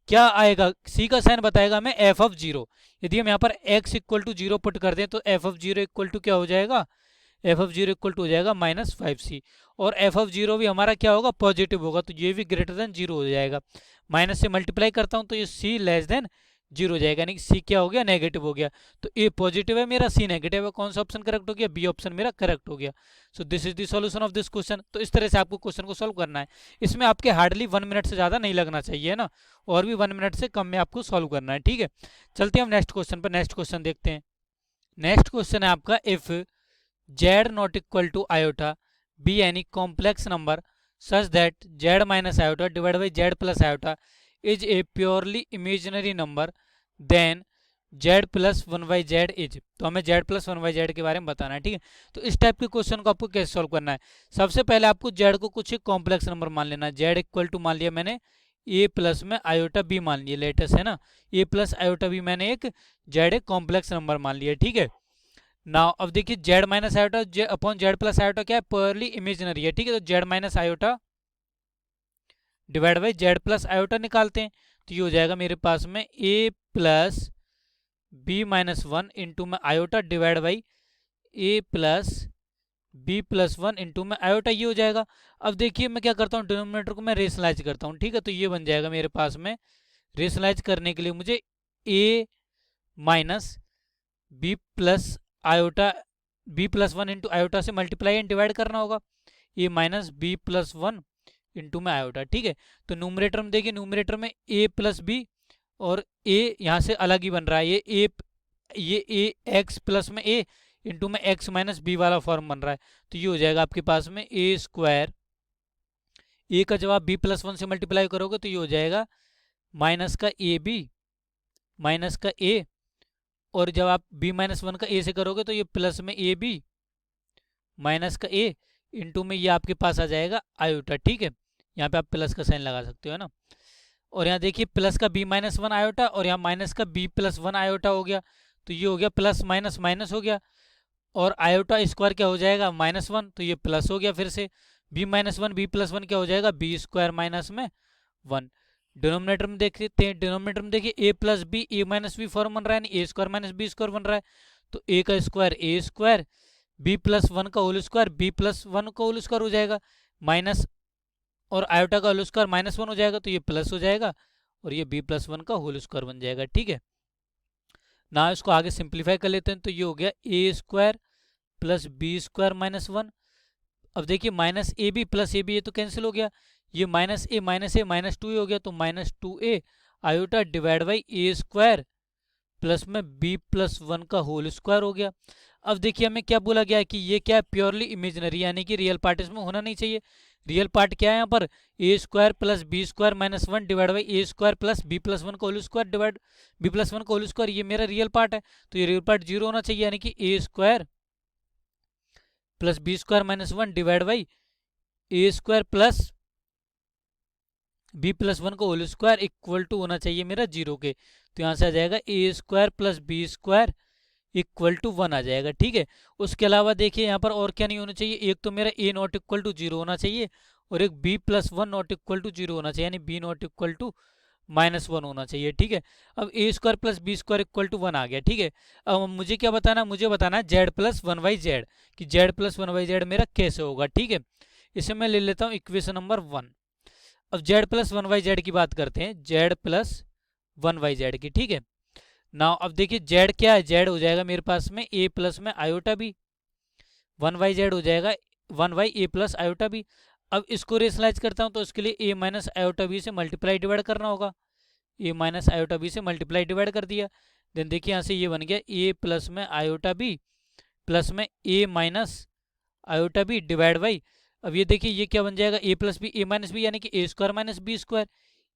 क्या आएगा? सी का साइन बताएगा हमें एफ ऑफ 0। यदि हम यहाँ पर x इक्वल टू 0 पुट कर दें तो एफ ऑफ 0 इक्वल टू क्या हो जाएगा? एफ ऑफ 0 इक्वल टू हो जाएगा माइनस 5c। और एफ ऑफ 0 भी हमारा क्या होगा? पॉजिटिव होगा, तो ये भी ग्रेटर देन 0 हो जाएगा। माइनस से मल्टीप्लाई करता हूँ तो ये सी लेस देन 0 हो जाएगा, यानी कि सी क्या हो गया? नेगेटिव हो गया। तो ए पॉजिटिव है मेरा, सी नेगेटिव है। कौन सा ऑप्शन करेक्ट हो गया? बी ऑप्शन मेरा करेक्ट हो गया। सो this is the solution of this question. तो इस तरह से आपको क्वेश्चन को सॉल्व करना है। इसमें आपके हार्डली 1 मिनट से ज़्यादा नहीं लगना चाहिए, है ना, और भी 1 मिनट से कम में आपको सॉल्व करना है। ठीक है, चलते हैं हम नेक्स्ट क्वेश्चन पर। नेक्स्ट क्वेश्चन देखते हैं। नेक्स्ट क्वेश्चन है आपका, if z not equal to iota be any complex number such that z minus iota divide by z plus iota is a purely imaginary number, then z plus 1/z is. तो हमें z plus 1/z के बारे में बताना है। ठीक है, तो इस टाइप के क्वेश्चन को आपको कैसे सॉल्व करना है? सबसे पहले आपको z को कुछ एक कॉम्प्लेक्स नंबर मान लेना है। z इक्वल टू मान लिया मैंने ए प्लस में आयोटा बी मान लिया, लेटेस्ट है ना, ए प्लस आयोटा बी मैंने एक जेड एक कॉम्प्लेक्स नंबर मान लिया, ठीक है। नाउ अब देखिए z minus iota upon z plus iota क्या है, प्योरली इमेजिनरी है, ठीक है। तो z minus iota divide by z plus iota निकालते हैं, तो ये हो जाएगा मेरे पास में a plus b minus one into में iota divide by a plus b plus one into में आयोटा, ये हो जाएगा। अब देखिए मैं क्या करता हूँ, डिनोमिनेटर को मैं रेशनलाइज करता हूँ, ठीक है। तो ये बन जाएगा मेरे पास में, रेशनलाइज करने के लिए मुझे a minus b plus iota b plus one into iota से मल्टीप्लाई एंड डिवाइड करना होगा, a minus b plus one into में आयोटा, ठीक है। तो न्यूमरेटर में देखिए, न्यूमरेटर में ए प्लस बी और ए यहाँ से अलग ही बन रहा है, ये ए एक्स प्लस में ए इंटू में एक्स माइनस बी वाला फॉर्म बन रहा है। तो ये हो जाएगा आपके पास में ए स्क्वायर, ए का जब आप बी प्लस वन से मल्टीप्लाई करोगे तो ये हो जाएगा माइनस का ए बी माइनस का ए, और जब आप बी माइनस वन का ए से करोगे तो ये प्लस में ए बी माइनस का ए इंटू में ये आपके पास आ जाएगा आयोटा, ठीक है। यहाँ पे आप प्लस का साइन लगा सकते हो ना। और यहाँ देखिए प्लस का बी माइनस वन आयोटा और यहाँ माइनस का बी प्लस वन आयोटा हो गया, तो ये हो गया प्लस माइनस माइनस हो गया, और आयोटा स्क्वायर क्या हो जाएगा माइनस वन, तो ये प्लस हो गया फिर से, b minus one b plus one क्या हो जाएगा बी स्क्वायर माइनस में वन। डिनोमिनेटर में देख लेते हैं, डिनोमिनेटर में देखिए a plus B A minus b form बन रहा है, यानी a square minus B square बन रहा है, तो ए का स्क्वायर ए स्क्वायर बी प्लस वन का whole square b plus one का होल स्क्वायर हो जाएगा, माइनस और आयोटा का होल स्क्वायर माइनस वन हो जाएगा, तो ये प्लस हो जाएगा और ये बी प्लस वन का होल स्क्वायर बन जाएगा, ठीक है ना। इसको आगे सिंप्लीफाई कर लेते हैं, तो ये हो गया a square plus b square minus one. अब देखिए minus a b plus a b ये तो कैंसिल हो गया, ये minus a minus two a हो गया, तो minus two a iota divide by a square plus में बी प्लस वन का होल स्क्वायर हो गया। अब देखिए हमें क्या बोला गया है कि ये क्या है प्योरली इमेजिनरी, यानी कि रियल पार्ट इसमें होना नहीं चाहिए। रियल पार्ट क्या है यहाँ पर, a square plus b square minus one divide by a square plus b plus one का whole square divide b plus one का होल स्क्वायर, ये मेरा रियल पार्ट है, तो ये रियल पार्ट जीरो होना चाहिए, यानी कि a square plus b square minus one divide by a square plus b plus one का होल स्क्वायर इक्वल टू होना चाहिए मेरा जीरो के, तो यहाँ से आ जाएगा a square plus b square equal to one आ जाएगा, ठीक है। उसके अलावा देखिए यहाँ पर और क्या नहीं होना चाहिए, एक तो मेरा a not equal to zero होना चाहिए और एक b plus one not equal to zero होना चाहिए, यानी b not equal to minus one होना चाहिए, ठीक है। अब a square plus b square equal to one आ गया, ठीक है। अब मुझे क्या बताना, मुझे बताना z plus one by z, कि z plus one by z मेरा कैसे होगा, ठीक है। इसे मैं ले लेता हूँ इक्वेशन नंबर वन। अब Z plus one by Z की बात करते हैं, Z plus one by Z की, ठीक है ना। अब देखिए जेड क्या है, जेड हो जाएगा मेरे पास में ए प्लस में iota b, one by z हो जाएगा one by a plus iota b. अब इसको रेशनलाइज करता हूँ तो इसके लिए ए माइनस आयोटा बी से मल्टीप्लाई डिवाइड करना होगा, ए माइनस आयोटा बी से मल्टीप्लाई डिवाइड कर दिया, देन देखिए यहाँ से ये बन गया ए प्लस में आयोटा बी प्लस में a minus iota b divide by, अब ये देखिए ये क्या बन जाएगा a plus B A minus B, यानी कि a square minus B square,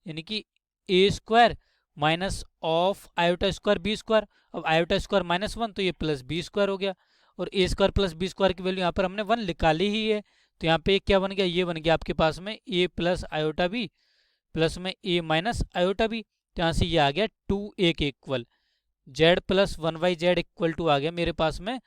यानी कि a square minus of iota square b square. अब आयोटा स्क्वायर माइनस वन, तो ये प्लस बी स्क्वायर हो गया, और a square plus b square की वैल्यू यहाँ पर हमने वन निकाली ही है, तो यहाँ पे क्या बन गया, ये बन गया आपके पास में a plus iota b plus में ए माइनस आयोटा बी, तो यहाँ से ये आ गया टू ए के equal, z plus one by z equal to आ गया मेरे पास में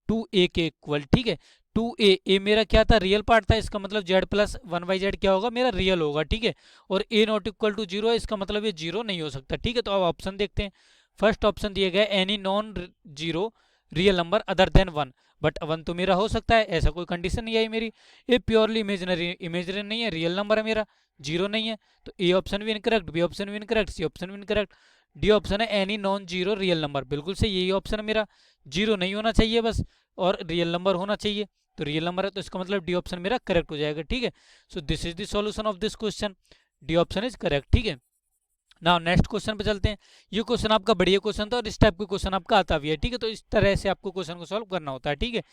टू ए के इक्वल, ठीक है। टू ए मेरा क्या था, रियल पार्ट था, इसका मतलब Z plus one by Z क्या होगा मेरा रियल होगा, ठीक है। और ए नॉट इक्वल टू जीरो है, इसका मतलब ये जीरो नहीं हो सकता, ठीक है। तो अब ऑप्शन देखते हैं, फर्स्ट ऑप्शन दिया गया any non zero real number other than one, but one तो मेरा हो सकता है, ऐसा कोई कंडीशन नहीं आई मेरी, ये प्योरली इमेजनरी नहीं है, रियल नंबर है मेरा, जीरो नहीं है, तो ए ऑप्शन भी इनकरेक्ट, बी ऑप्शन भी इनकरेक्ट, सी ऑप्शन भी इनकरेक्ट, डी ऑप्शन है any non zero real number, बिल्कुल से यही ऑप्शन है मेरा, जीरो नहीं होना चाहिए बस और रियल नंबर होना चाहिए, तो रियल नंबर है, तो इसका मतलब डी ऑप्शन मेरा करेक्ट हो जाएगा, ठीक है। So this is the solution of this question, D option is correct, ठीक है। नाउ नेक्स्ट क्वेश्चन पे चलते हैं, ये क्वेश्चन आपका बढ़िया क्वेश्चन था और इस टाइप के क्वेश्चन आपका आता भी है, ठीक है, तो इस तरह से आपको क्वेश्चन को सॉल्व करना होता है, ठीक है।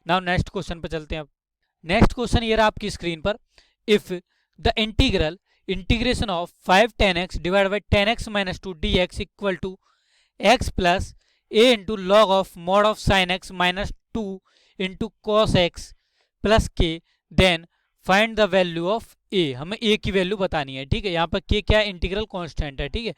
नाउ नेक्स्ट क्वेश्चन पे चलते हैं। अब नेक्स्ट क्वेश्चन ये रहा आपकी स्क्रीन पर, if the integration of 5 tan x divide by tan x minus 2 dx equal to x plus a into log of mod of sine x minus 2 into cos x plus k, then find the value of a, हमें a की value बतानी है, ठीक है। यहाँ पर के क्या इंटीग्रल कांस्टेंट है, ठीक है।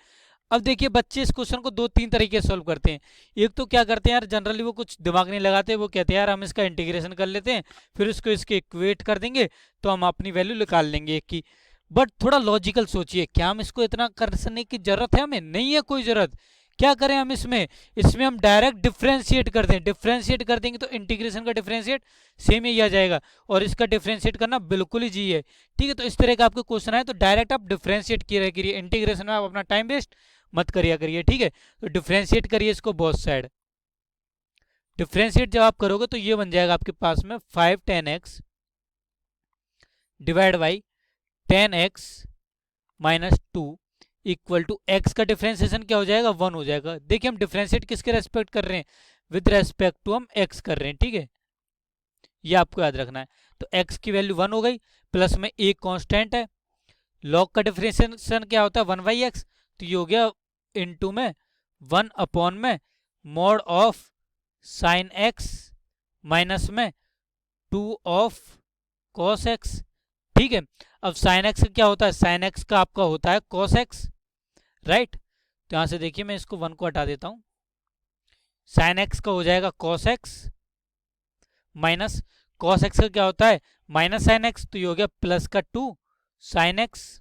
अब देखिए बच्चे इस क्वेश्चन को दो तीन तरीके से सॉल्व करते हैं। एक तो क्या करते हैं यार, जनरली वो कुछ दिमाग नहीं लगाते, वो कहते हैं यार हम इसका इंटीग्रेशन कर लेते हैं, फिर उसको इसके इक्वेट कर देंगे तो हम अपनी वैल्यू निकाल लेंगे एक की। बट थोड़ा लॉजिकल सोचिए, क्या हम इसको इतना करने की जरूरत है? हमें नहीं है कोई जरूरत। क्या करें हम इसमें, इसमें हम डायरेक्ट डिफ्रेंशिएट कर दें। डिफ्रेंशिएट कर देंगे तो इंटीग्रेशन का डिफ्रेंशिएट सेम ही आ जाएगा, और इसका डिफ्रेंशिएट करना बिल्कुल ही जी है, ठीक है। तो इस तरह का आपको क्वेश्चन है तो डायरेक्ट आप डिफ्रेंशिएट किया करिए, इंटीग्रेशन में आप अपना टाइम वेस्ट मत करिए करिए, ठीक है। तो डिफ्रेंशिएट करिए इसको बोथ साइड। डिफ्रेंशिएट जब आप करोगे तो ये बन जाएगा आपके पास में 5 10x divide by 10x minus 2 equal to x का डिफ्रेंसिएशन क्या हो जाएगा, 1 हो जाएगा। देखिए हम डिफ्रेंशिएट किसके रेस्पेक्ट कर रहे हैं, विद रेस्पेक्ट टू हम एक्स कर रहे हैं, ठीक है। ये आपको याद रखना है। तो एक्स की वैल्यू 1 हो गई, प्लस में एक कांस्टेंट है, लॉग का डिफ्रेंसिएशन क्या होता है 1/x, तो ये हो गया इनटू में 1 अपॉन में mod of sign x minus में 2 ऑफ कॉस एक्स, ठीक है। अब साइन एक्स का क्या होता है, साइन एक्स का आपका होता है कॉस एक्स, राइट। तो यहां से देखिए मैं इसको 1 को हटा देता हूं, साइन एक्स का हो जाएगा cos x minus cos x का क्या होता है माइनस साइन एक्स, तो ये हो गया प्लस का 2 साइन एक्स,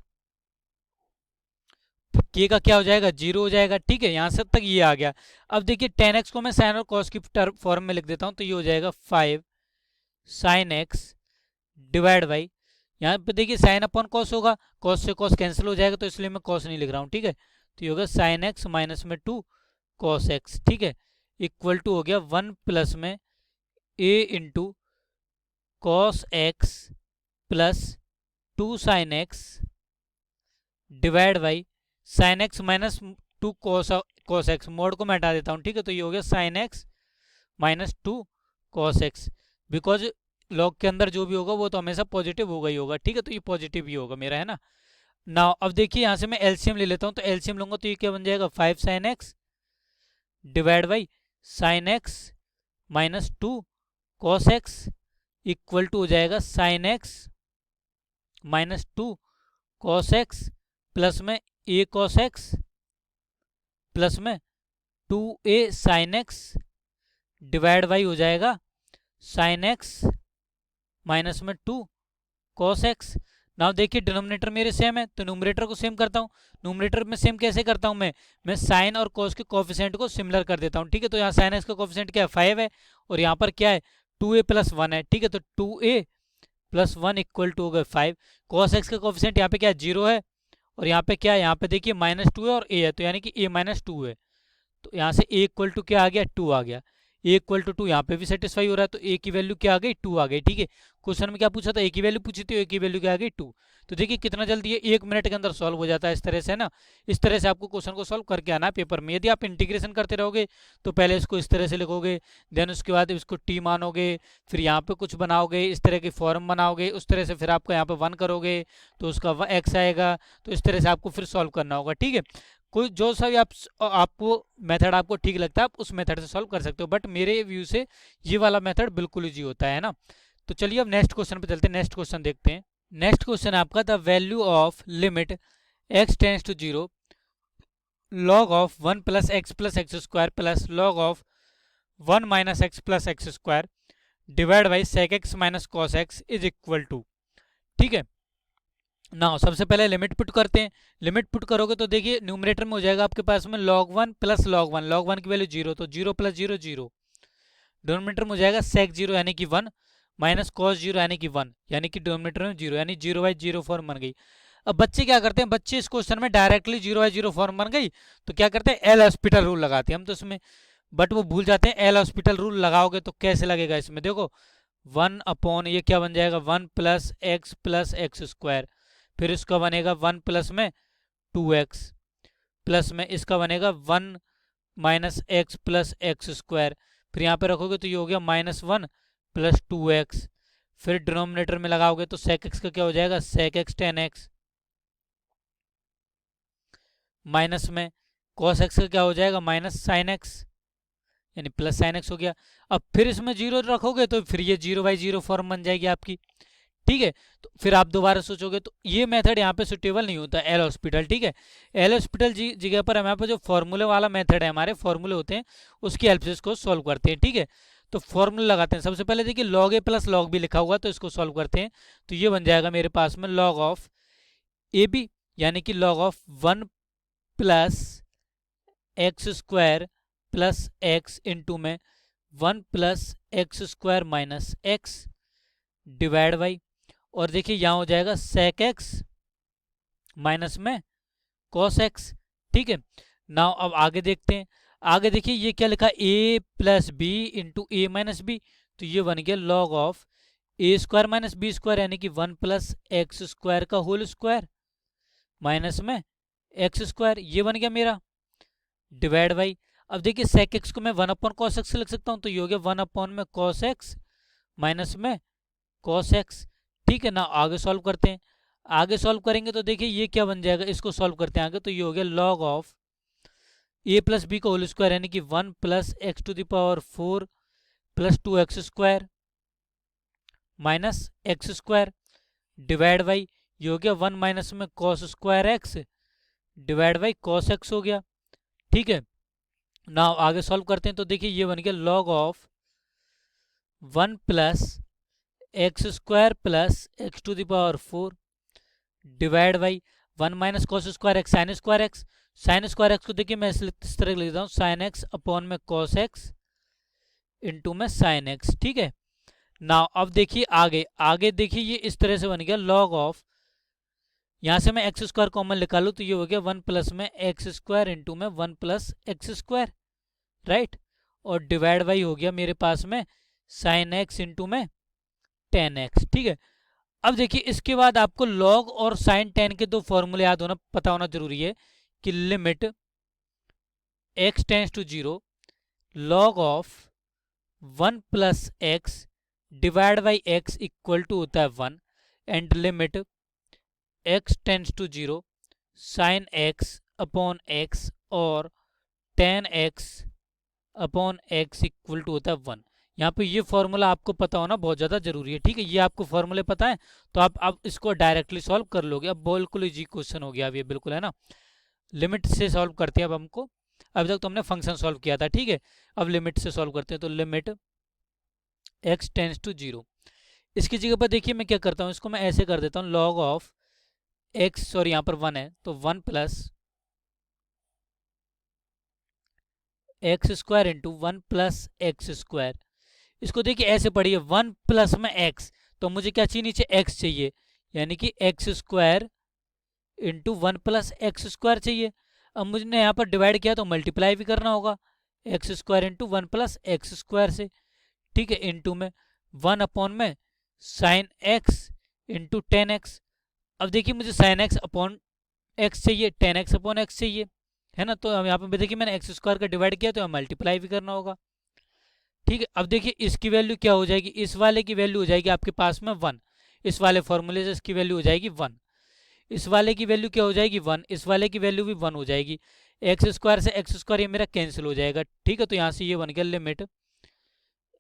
के का क्या हो जाएगा 0 हो जाएगा, ठीक है। यहां से तक ये आ गया। अब देखिए 10x को मैं साइन और कॉस की फॉर्म में लिख देता हूं, तो ये हो जाएगा 5 साइन एक्स डिवाइड बाई, यहाँ पे देखिए साइन अपॉन कॉस होगा, कॉस से कॉस कैंसिल हो जाएगा, तो इसलिए मैं कॉस नहीं लिख रहा हूँ, ठीक है। तो ये होगा साइन एक्स माइनस में 2 कॉस एक्स, ठीक है, इक्वल टू हो गया 1 प्लस में a into cos x plus 2 sine x divide by sine x minus 2 cos x, mod को मैं हटा देता हूँ, ठीक है। तो ये हो गया sign x minus 2 cos x, because log के अंदर जो भी होगा वो तो हमेशा पॉजिटिव होगा ही होगा, ठीक है। तो ये पॉजिटिव ही होगा मेरा, है ना। नाउ अब देखिए यहाँ से मैं एलसीएम ले लेता हूँ, तो एलसीएम लूंगा तो ये क्या बन जाएगा 5 sine x divide by sine x minus 2 cos x equal to हो जाएगा sine x minus 2 cos x plus में ए कॉस एक्स प्लस में 2a sign x divide by हो जाएगा साइन एक्स माइनस में 2 कॉस एक्स। नाउ देखिए denominator मेरे same है तो न्यूमरेटर को सेम करता हूँ। न्यूमरेटर में सेम कैसे करता हूँ मैं साइन और कॉस के कोफिशिएंट को सिमिलर कर देता हूँ, ठीक है। तो यहाँ साइन एक्स का कोफिशिएंट क्या है 5 है, और यहाँ पर क्या है 2a प्लस 1 है, ठीक है। तो 2a प्लस 1 इक्वल टू हो गया 5। कॉस एक्स का कोफिशिएंट यहाँ पे क्या है 0 है, और यहाँ पे क्या है, यहाँ पे देखिए -2 है और a है, तो यानी कि a-2 है। तो यहाँ से a इक्वल टू क्या आ गया 2 आ गया, a इक्वल टू 2 यहाँ पे भी सेटिस्फाई हो रहा है, तो a की वैल्यू क्या आ गई 2 आ गई, ठीक है। क्वेश्चन में क्या पूछा था a की वैल्यू पूछी थी, a की वैल्यू क्या आ गई 2। तो देखिए कितना जल्दी ये 1 मिनट के अंदर सॉल्व हो जाता है इस तरह से, है ना। इस तरह से आपको क्वेश्चन को सॉल्व करके आना है पेपर में। यदि आप इंटीग्रेशन करते रहोगे तो पहले इसको इस तरह से लिखोगे, देन उसके बाद इसको टी मानोगे, फिर यहाँ पे कुछ बनाओगे, इस तरह की फॉर्म बनाओगे, उस तरह से फिर आपको यहाँ पे 1 करोगे तो उसका x आएगा, तो इस तरह से आपको फिर सॉल्व करना होगा, ठीक है। कोई जो सा भी आपको मेथड आपको ठीक लगता है आप उस मेथड से सॉल्व कर सकते हो, बट मेरे व्यू से ये वाला मेथड बिल्कुल ईजी होता है ना। तो चलिए अब नेक्स्ट क्वेश्चन पे चलते हैं, नेक्स्ट क्वेश्चन देखते हैं। नेक्स्ट क्वेश्चन आपका the value of limit x tends to 0 log of 1 plus x plus x square plus log of 1 minus x plus x square divide by sec x minus cos x is equal to, ठीक है। ना सबसे पहले limit put करते हैं। Limit put करोगे तो देखिए न्यूमरेटर में हो जाएगा आपके पास में log 1 प्लस log 1, log 1 की वैल्यू 0, तो 0 प्लस 0 0। डिनोमिनेटर में हो जाएगा sec 0 यानी कि 1 माइनस कॉस 0 यानी कि 1, यानी कि डिनोमिनेटर में 0 यानी 0/0 फॉर्म बन गई। अब बच्चे क्या करते हैं, बच्चे इस क्वेश्चन में डायरेक्टली 0/0 फॉर्म बन गई तो क्या करते हैं एल हॉस्पिटल रूल लगाते हैं हम तो इसमें, बट वो भूल जाते हैं एल हॉस्पिटल रूल लगाओगे तो कैसे लगेगा इसमें। देखो 1 अपॉन ये क्या बन जाएगा 1 प्लस एक्स स्क्वायर, फिर इसका बनेगा 1 प्लस में 2x प्लस में इसका बनेगा 1 minus x plus x square, फिर यहाँ पे रखोगे तो ये हो गया -1 प्लस 2x, फिर डिनोमिनेटर में लगाओगे तो sec x का क्या हो जाएगा sec x 10x माइनस में cos x का क्या हो जाएगा माइनस साइन x यानी प्लस साइन x हो गया। अब फिर इसमें 0 रखोगे तो फिर ये 0/0 फॉर्म बन जाएगी आपकी, ठीक है। तो फिर आप दोबारा सोचोगे तो ये मेथड यहाँ पे सुटेबल नहीं होता एल हॉस्पिटल, ठीक है। एल हॉस्पिटल जगह पर हमारे पास जो फॉर्मूले वाला मेथड है, हमारे फॉर्मूले होते हैं उसकी हेल्प से इसको सॉल्व करते हैं, ठीक है। तो फॉर्मूला लगाते हैं। सबसे पहले देखिए लॉग ए प्लस लॉग बी लिखा हुआ, तो इसको सॉल्व करते हैं। तो ये बन जाएगा मेरे पास में लॉग ऑफ ए बी, यानी कि log of 1 plus x square plus x into में 1 plus x square minus x divide by, और देखिए यहाँ हो जाएगा सेक एक्स माइनस में कॉस एक्स, ठीक है। नाउ अब आगे देखते हैं। आगे देखिए ये क्या लिखा, a plus b into a minus b, तो ये बन गया log of a square minus B square, यानी कि 1 प्लस एक्स स्क्वायर का होल स्क्वायर माइनस में एक्स स्क्वायर, ये बन गया मेरा डिवाइड बाई। अब देखिए सेक एक्स को मैं 1 अपॉन कॉस एक्स लिख सकता हूँ, तो ये हो गया 1 अपॉन में कॉस एक्स माइनस में कॉस एक्स, ठीक है ना। आगे सॉल्व करते हैं। आगे सॉल्व करेंगे तो देखिए ये क्या बन जाएगा, इसको सॉल्व करते हैं आगे, तो ये हो गया log of a plus b का होल स्क्वायर, यानी कि 1 plus x to the power 4 plus 2 x square minus x square divide by, ये हो गया 1 माइनस में cos square x divide by cos x हो गया, ठीक है। नाउ आगे सॉल्व करते हैं। तो देखिए ये बन गया log of 1 plus x square plus x to the power 4 divide by 1 minus cos square x sine square x. Sine square x को देखिए मैं इस तरह लिख देता हूँ, साइन एक्स अपॉन में कॉस एक्स इंटू में साइन एक्स, ठीक है। नाउ अब देखिए आगे, आगे देखिए ये इस तरह से बन गया लॉग ऑफ, यहाँ से मैं एक्स स्क्वायर कॉमन निकालूँ तो ये हो गया 1 प्लस में एक्स स्क्वायर इंटू में 1 प्लस एक्स स्क्वायर, राइट, और डिवाइड बाई हो गया मेरे पास में साइन एक्स इंटू में टेन एक्स, ठीक है। अब देखिए इसके बाद आपको लॉग और साइन टेन के दो फॉर्मूले याद होना पता होना जरूरी है कि limit x tends to 0 log of 1 plus x divide by x equal to होता है 1 and limit x tends to 0 sine x upon x और tan x upon x equal to होता है 1। यहाँ पे ये फॉर्मूला आपको पता होना बहुत ज़्यादा जरूरी है, ठीक है। ये आपको फॉर्मूले पता है तो आप इसको डायरेक्टली सॉल्व कर लोगे। अब बिल्कुल इजी क्वेश्चन हो गया, अब ये बिल्कुल है ना। लिमिट से सॉल्व करते हैं अब हमको, अभी तक तो हमने फंक्शन सॉल्व किया था, ठीक है। अब लिमिट से सॉल्व करते हैं। तो लिमिट एक्स टेंस टू 0, इसकी जगह पर देखिए मैं क्या करता हूँ, इसको मैं ऐसे कर देता हूँ लॉग ऑफ एक्स, सॉरी यहाँ पर 1 है तो 1 plus x square into 1 plus x square. इसको देखिए ऐसे पढ़िए 1 प्लस में एक्स, तो मुझे क्या चाहिए, नीचे एक्स चाहिए, यानी कि x square into 1 plus x square चाहिए। अब मुझे यहाँ पर डिवाइड किया तो मल्टीप्लाई भी करना होगा x square into 1 plus x square से, ठीक है, इंटू में 1 अपॉन में sine x into ten x. अब देखिए मुझे साइन एक्स अपॉन एक्स चाहिए, टेन एक्स अपॉन एक्स चाहिए, है ना। तो अब यहाँ पे देखिए मैंने एक्स स्क्वायर का डिवाइड किया तो मल्टीप्लाई भी करना होगा, ठीक है। अब देखिए इसकी वैल्यू क्या हो जाएगी, इस वाले की वैल्यू हो जाएगी आपके पास में 1, इस वाले फॉर्मूले से इसकी वैल्यू हो जाएगी 1, इस वाले की वैल्यू क्या हो जाएगी 1, इस वाले की वैल्यू भी 1 हो जाएगी। एक्स स्क्वायर से एक्स स्क्वायर ये मेरा कैंसिल हो जाएगा, ठीक है। तो यहाँ से ये बन गया लिमिट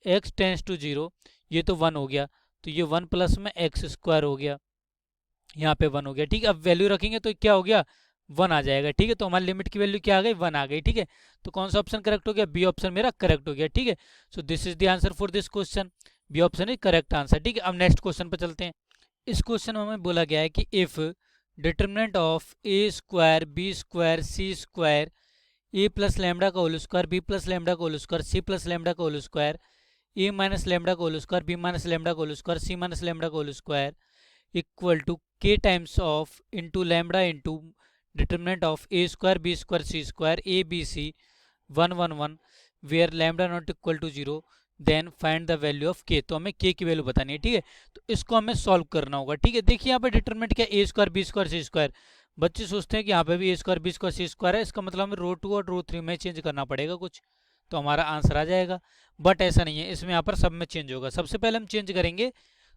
एक्स टेंस टू 0, ये तो 1 हो गया, तो ये 1 प्लस में एक्स स्क्वायर हो गया, यहाँ पे 1 हो गया, ठीक है। अब वैल्यू रखेंगे तो क्या हो गया 1 आ जाएगा, ठीक है। तो हमारी लिमिट की वैल्यू क्या आ गई 1 आ गई, ठीक है। तो कौन सा ऑप्शन करेक्ट हो गया, बी ऑप्शन मेरा करेक्ट हो गया, ठीक है। So this is the answer for this question, b option is correct answer, ठीक है। अब नेक्स्ट क्वेश्चन पर चलते हैं। इस क्वेश्चन में हमें बोला गया है कि if determinant of a square b square c square a plus lambda का whole square b plus lambda का whole square c plus lambda का whole square a minus lambda का whole square b minus lambda का whole square c minus lambda का whole square equal to k times of into lambda into determinant of a square b square c square a b c 1 1 1 where lambda not equal to 0 then find the value of k। तो हमें k की value बतानी है, ठीक है। तो इसको हमें सॉल्व करना होगा, ठीक है। देखिए यहाँ पे डिटर्मिनेंट क्या ए square b square c square, बच्चे सोचते हैं कि यहाँ पे भी ए square b square c square है, इसका मतलब हमें रो 2 और रो 3 में चेंज करना पड़ेगा कुछ, तो हमारा आंसर आ जाएगा। बट ऐसा नहीं है, इसमें यहाँ पर सब में चेंज होगा। सबसे पहले हम चेंज करेंगे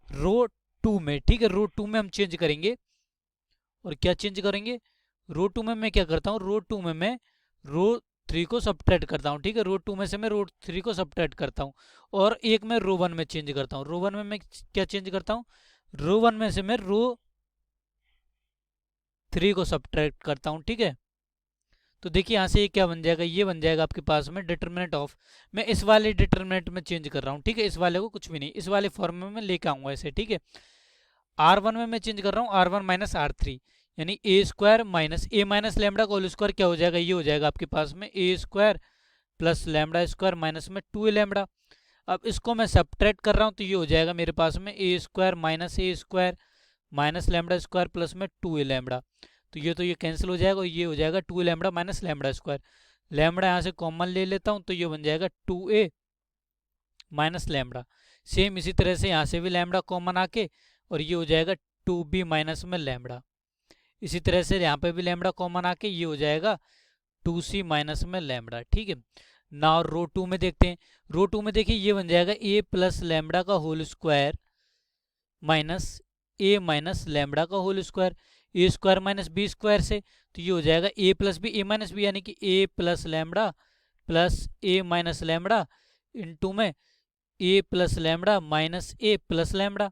रो 2 में, ठीक है। रो 2 में हम चेंज करेंगे, और क्या चेंज करेंगे, रो 2 में मैं क्या करता हूँ, रो 2 में मैं रो 3 को सब्ट्रैक्ट करता हूँ, ठीक है। रो 2 में से मैं रो 3 को सब्ट्रैक्ट करता हूँ, और एक मैं रो 1 में चेंज करता हूँ। रो 1 में मैं क्या चेंज करता हूँ, रो 1 में से मैं रो 3 को सब्ट्रैक्ट करता हूँ, ठीक है। तो देखिए यहाँ से ये क्या बन जाएगा, ये बन जाएगा आपके पास में डिटरमिनेंट ऑफ, मैं इस वाले डिटरमिनेंट में चेंज कर रहा हूँ, ठीक है। इस वाले को कुछ भी नहीं, इस वाले फॉर्म में मैं लेके आऊंगा ऐसे, ठीक है। R1 में मैं चेंज कर रहा हूँ R1 माइनस R3, यानी a square minus a minus lambda का होल स्क्वायर क्या हो जाएगा, ये हो जाएगा आपके पास में a square plus lambda square minus में 2 ए लैम्डा। अब इसको मैं सब्ट्रैक्ट कर रहा हूँ तो ये हो जाएगा मेरे पास में a square minus lambda square plus में 2 ए लैम्डा। तो ये कैंसिल हो जाएगा और ये हो जाएगा 2 a lambda minus lambda square. Lambda यहाँ से कॉमन ले लेता हूँ तो ये बन जाएगा 2a माइनस लैम्डा। सेम इसी तरह से यहाँ से भी लैम्डा कॉमन आके और ये हो जाएगा 2b माइनस में लैम्डा। इसी तरह से यहाँ पे भी लैम्डा कॉमन आके ये हो जाएगा 2c माइनस में लैम्डा, ठीक है। नाउ रो 2 में देखते हैं। रो 2 में देखिए ये बन जाएगा a प्लस लैम्डा का whole square minus a minus lambda का होल स्क्वायर, ए स्क्वायर माइनस बी स्क्वायर से, तो ये हो जाएगा a plus B A minus B, यानी कि a plus lambda plus A minus lambda into में a plus lambda minus A plus lambda.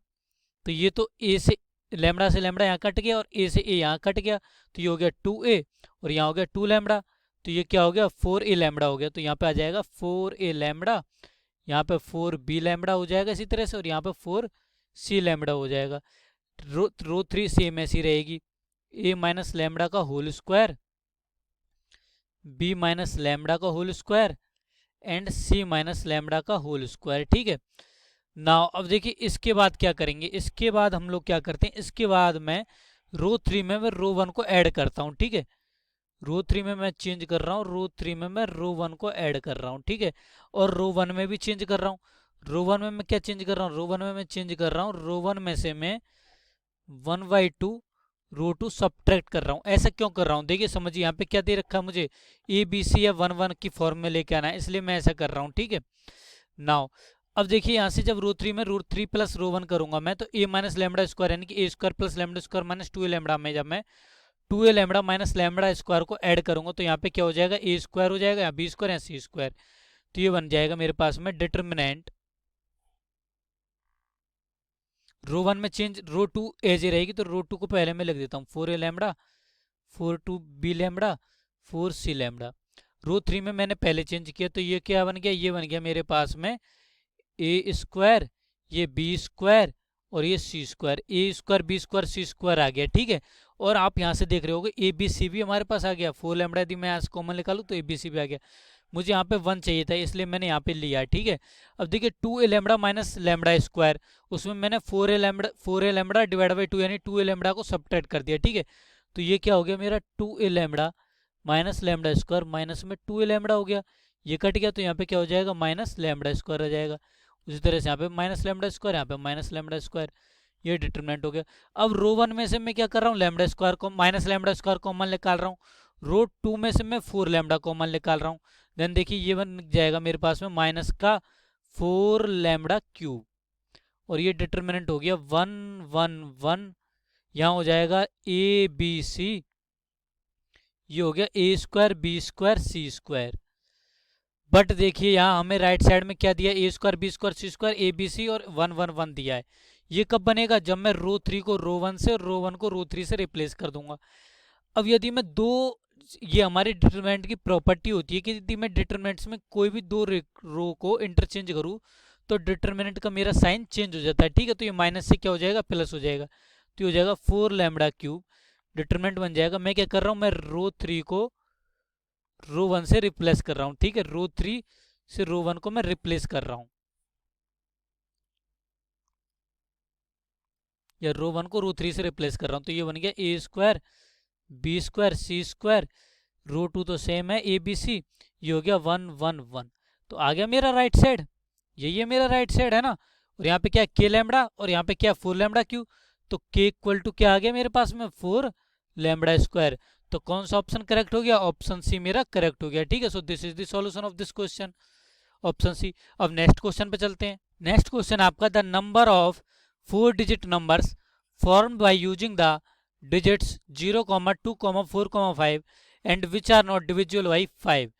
तो ये तो a से लैम्डा से लैम्डा यहाँ कट गया और a से a यहाँ कट गया, तो ये हो गया 2a और यहाँ हो गया 2 लैम्डा, तो ये क्या हो गया 4a लैम्डा हो गया। तो यहाँ पे आ जाएगा 4a लैम्डा, यहाँ पे 4b लैम्डा हो जाएगा इसी तरह से, और यहाँ पे 4c लैम्डा हो जाएगा। रो 3 सेम ऐसी रहेगी, a माइनस लैम्डा का whole square, b minus lambda का whole square and c minus lambda का होल स्क्वायर, ठीक है। नाउ अब देखिए इसके बाद क्या करेंगे, इसके बाद हम लोग क्या करते हैं, इसके बाद मैं रो 3 में मैं रो 1 को ऐड करता हूँ, ठीक है। रो 3 में मैं चेंज कर रहा हूँ, रो 3 में मैं रो 1 को ऐड कर रहा हूँ, ठीक है। और रो 1 में भी चेंज कर रहा हूँ। रो 1 में मैं क्या चेंज कर रहा हूँ, रो 1 में मैं चेंज कर रहा हूँ, रो 1 में से मैं 1/2 रो 2 सब्ट्रैक्ट कर रहा हूँ। ऐसा क्यों कर रहा हूँ, देखिए समझिए यहाँ पे क्या दे रखा है मुझे, ए बी सी या 1 1 की फॉर्म में लेके आना है, इसलिए मैं ऐसा कर रहा हूँ, ठीक है। नाउ अब देखिए यहाँ से जब रो 3 में रो 3 प्लस रो 1 करूंगा मैं, तो a माइनस लैम्डा स्क्वायर यानी कि a square plus lambda square minus 2a lambda में जब मैं 2a lambda minus lambda square को ऐड करूंगा तो यहाँ पे क्या हो जाएगा, a स्क्वायर हो जाएगा, या b स्क्वायर या c स्क्वायर। तो ये बन जाएगा मेरे पास में डिटर्मिनेंट रो 1 में चेंज, रो 2 एज ए रहेगी तो रो 2 को पहले मैं लिख देता हूँ 4a lambda 4 2b lambda 4c lambda. रो 3 में मैंने पहले चेंज किया तो ये क्या बन गया, ये बन गया मेरे पास में ए स्क्वायर, ये बी स्क्वायर और ये सी स्क्वायर, ए square b square c square आ गया, ठीक है। और आप यहाँ से देख रहे होगे ए बी सी भी हमारे पास आ गया, 4 लैम्डा यदि मैं यहाँ से कॉमन निकालूँ तो ए बी सी भी आ गया। मुझे यहाँ पे 1 चाहिए था इसलिए मैंने यहाँ पे लिया, ठीक है। अब देखिए 2a lambda minus lambda square, उसमें मैंने 4a लैम्डा डिवाइड बाई 2 यानी 2a लैम्डा को सब्ट्रैक्ट कर दिया, ठीक है। तो ये क्या हो गया मेरा 2a lambda minus lambda square minus में 2a लैम्डा हो गया, ये कट गया तो यहाँ पे क्या हो जाएगा माइनस लैम्डा स्क्वायर आ जाएगा। उसी तरह से यहाँ पे माइनस लैम्डा स्क्वायर, यहाँ पे माइनस लैम्डा स्क्वायर, ये डिटरमिनेंट हो गया। अब रो 1 में से मैं क्या कर रहा हूँ, लैम्डा स्क्वायर को माइनस लैम्डा स्क्वायर कॉमन निकाल रहा हूँ। रो 2 में से मैं 4 लैम्डा कॉमन निकाल रहा हूँ। देन देखिए ये बन जाएगा मेरे पास में माइनस का 4 लैम्डा क्यूब, और ये डिटरमिनेंट हो गया 1 1 1, यहाँ हो जाएगा ए बी सी, ये हो गया a square b square c square. But देखिए यहाँ हमें राइट साइड में क्या दिया, a square b square c square a b c और 1 1 1 दिया है। ये कब बनेगा, जब मैं रो 3 को रो 1 से और रो 1 को रो 3 से रिप्लेस कर दूंगा। अब यदि मैं दो, ये हमारी डिटरमिनेंट की प्रॉपर्टी होती है कि यदि मैं डिटरमिनेंट्स में कोई भी दो रो को इंटरचेंज करूँ तो डिटरमिनेंट का मेरा साइन चेंज हो जाता है, ठीक है। तो ये माइनस से क्या हो जाएगा प्लस हो जाएगा, तो ये हो जाएगा 4 लैम्डा क्यूब, डिटरमिनेंट बन जाएगा। मैं क्या कर रहा हूँ, मैं रो 3 को रो 1 से रिप्लेस कर रहा हूँ, ठीक है। रो 3 से रो 1 को मैं रिप्लेस कर रहा हूँ, या रो 1 को रो 3 से रिप्लेस कर रहा हूँ। तो ये बन गया a square b square c square, रो 2 तो सेम है ए बी सी, ये हो गया 1 1 1। तो आ गया मेरा राइट साइड, यही है मेरा राइट साइड है ना। और यहाँ पे क्या के लैम्डा और यहाँ पे क्या 4 लैम्डा क्यू, तो के इक्वल टू क्या आ गया मेरे पास में 4 लैम्डा स्क्वायर। तो कौन सा ऑप्शन करेक्ट हो गया, ऑप्शन सी मेरा करेक्ट हो गया, ठीक है। So this is the solution of this question, option C. अब नेक्स्ट क्वेश्चन पे चलते हैं। नेक्स्ट क्वेश्चन आपका, the number of 4 digit numbers formed by using the digits 0, 2, 4, 5 and which are not divisible by 5,